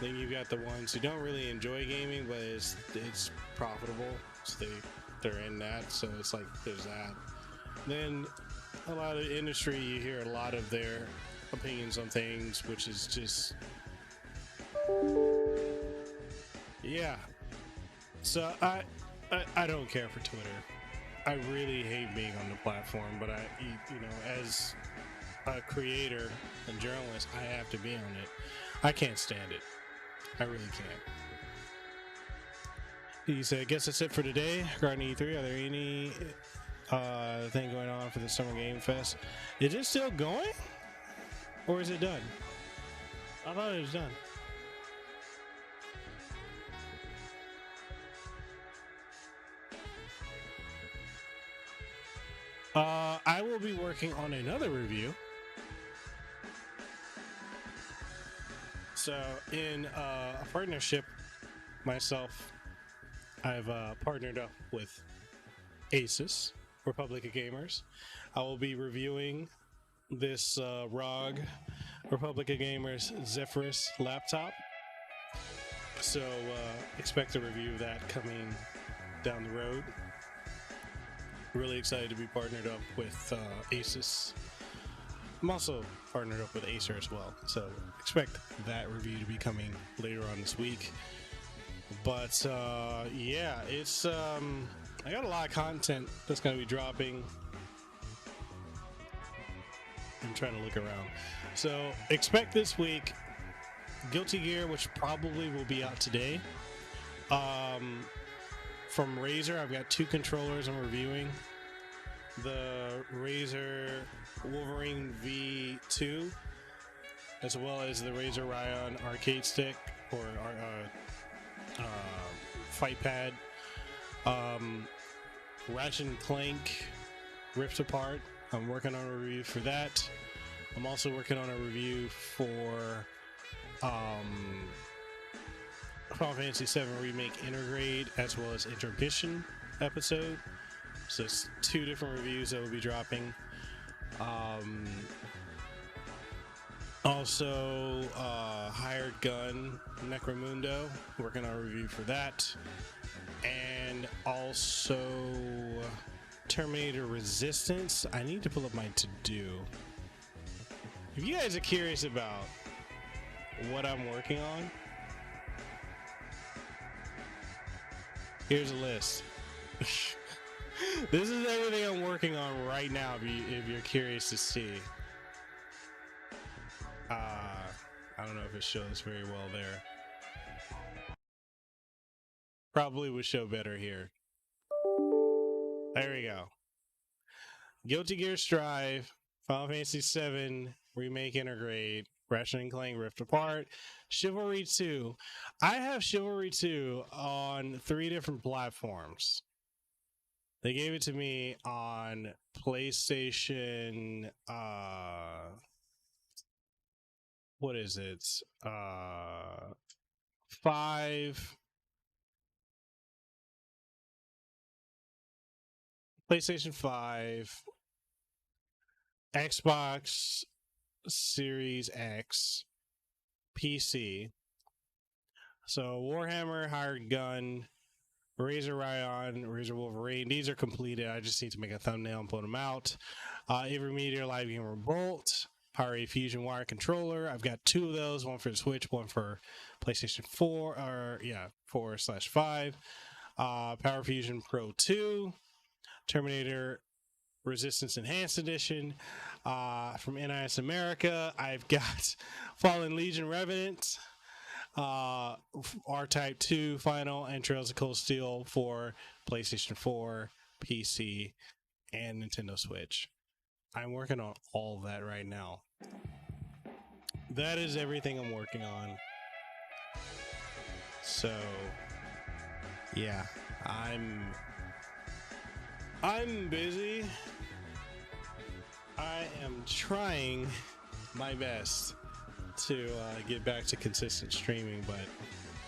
Then you got the ones who don't really enjoy gaming, but it's profitable, so they're in that. So it's like there's that. Then a lot of the industry, you hear a lot of their opinions on things, which is just yeah. So I don't care for Twitter. I really hate being on the platform, but as a creator and journalist, I have to be on it. I can't stand it. I really can't. He said, I guess that's it for today. Regarding E3, are there any thing going on for the Summer Game Fest? Is it still going? Or is it done? I thought it was done. I will be working on another review. So in a partnership, myself, I've partnered up with Asus, Republic of Gamers. I will be reviewing this ROG Republic of Gamers Zephyrus laptop. So expect a review of that coming down the road. Really excited to be partnered up with Asus. I'm also partnered up with Acer as well, so expect that review to be coming later on this week. But yeah, it's I got a lot of content that's going to be dropping. I'm trying to look around. So expect this week Guilty Gear, which probably will be out today. From Razer, I've got 2 controllers I'm reviewing. The Razer Wolverine V2, as well as the Razer Ryan arcade stick or fight pad. Ratchet and Clank Rift Apart, I'm working on a review for that. I'm also working on a review for Final Fantasy VII Remake Intergrade, as well as Intermission episode. So it's 2 different reviews that will be dropping. Also, Hired Gun Necromundo, working on a review for that. And also Terminator Resistance. I need to pull up my to-do. If you guys are curious about what I'm working on, here's a list. This is everything I'm working on right now, if you're curious to see. I don't know if it shows very well there. Probably would show better here. There we go. Guilty Gear Strive, Final Fantasy VII Remake Intergrade, Ratchet and Clank Rift Apart, Chivalry 2. I have Chivalry 2 on 3 different platforms. They gave it to me on PlayStation, what is it? 5, PlayStation 5, Xbox Series X, PC. So Warhammer Hired Gun Razor Ryan, Razor Wolverine. These are completed. I just need to make a thumbnail and put them out. AVerMedia Live Gamer Bolt, Power A Fusion Wire Controller. I've got 2 of those, one for the Switch, one for PlayStation 4, 4/5. Power Fusion Pro 2, Terminator Resistance Enhanced Edition. From NIS America, I've got Fallen Legion Revenant, R-Type 2 Final, and Trails of Cold Steel for PlayStation 4, PC, and Nintendo Switch. I'm working on all of that right now. That is everything I'm working on. So, yeah, I'm busy. I am trying my best to get back to consistent streaming, but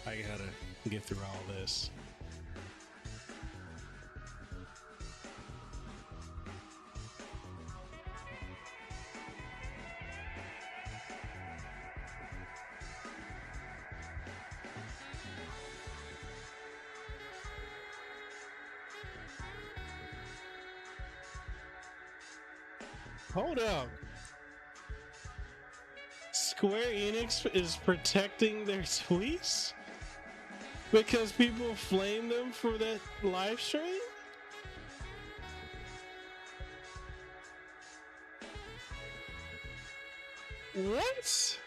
I gotta get through all this. Hold up. Square-Enix is protecting their tweets because people flame them for that live stream? What?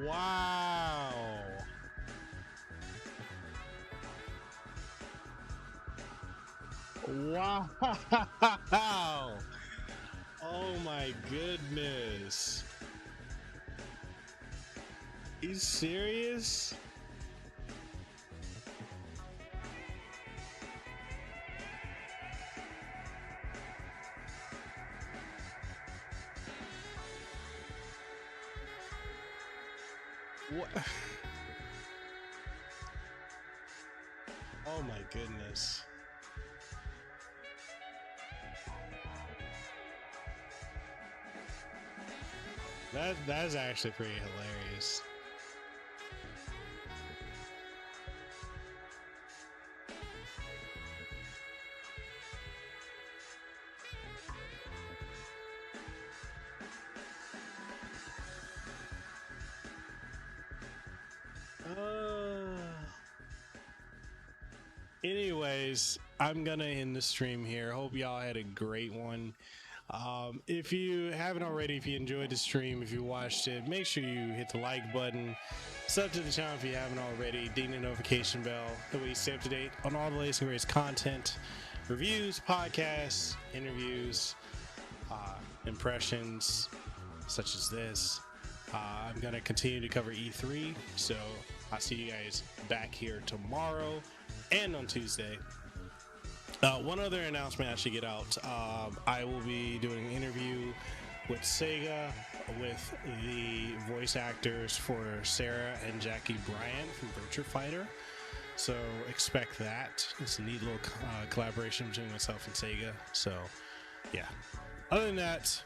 Wow. Wow. Oh my goodness. Are you serious? What? Oh my goodness. That's actually pretty hilarious. Anyways, I'm gonna end the stream here. Hope y'all had a great one. If you haven't already, if you enjoyed the stream, if you watched it, make sure you hit the like button, sub to the channel if you haven't already, ding the notification bell, that way you stay up to date on all the latest and greatest content, reviews, podcasts, interviews, impressions such as this. I'm gonna continue to cover E3, so I'll see you guys back here tomorrow and on Tuesday. One other announcement I should get out. I will be doing an interview with Sega with the voice actors for Sarah and Jackie Bryant from Virtua Fighter. So expect that. It's a neat little collaboration between myself and Sega. So yeah. Other than that,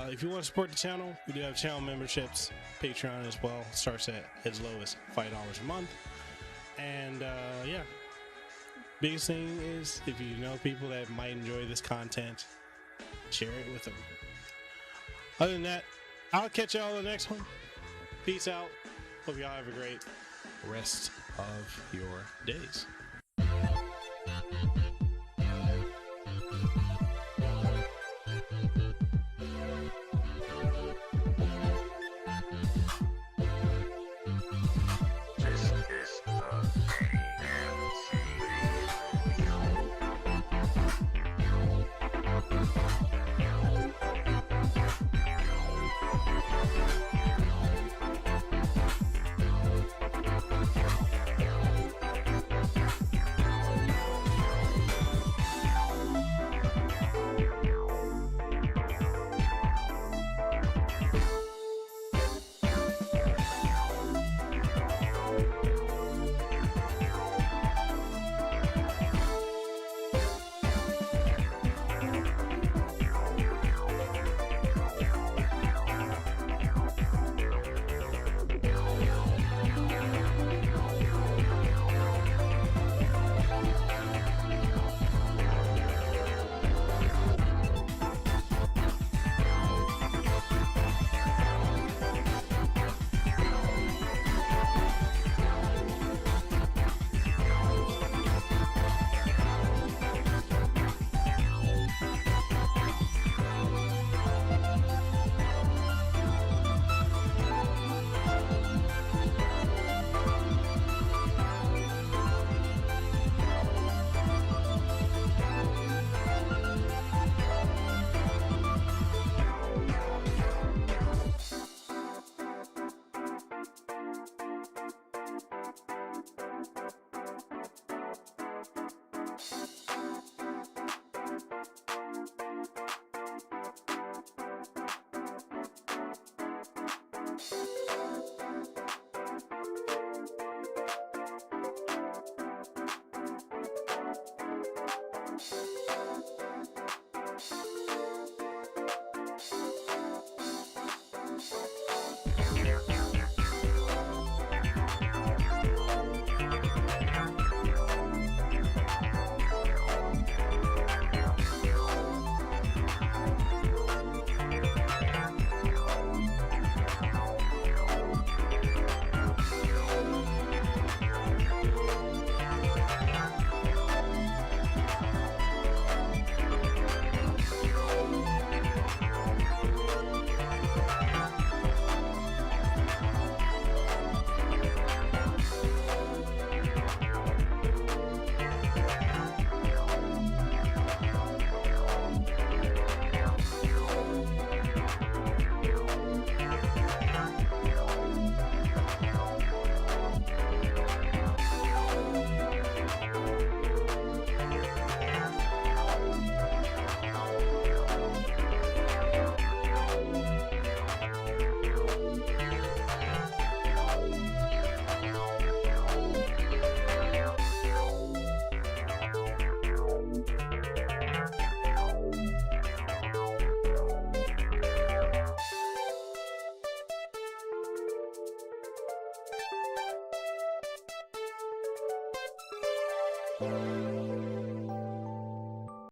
if you want to support the channel, we do have channel memberships, Patreon as well. Starts at as low as $5 a month. And yeah. Biggest thing is, if you know people that might enjoy this content, share it with them. Other than that, I'll catch y'all on the next one. Peace out. Hope y'all have a great rest of your days. Bye.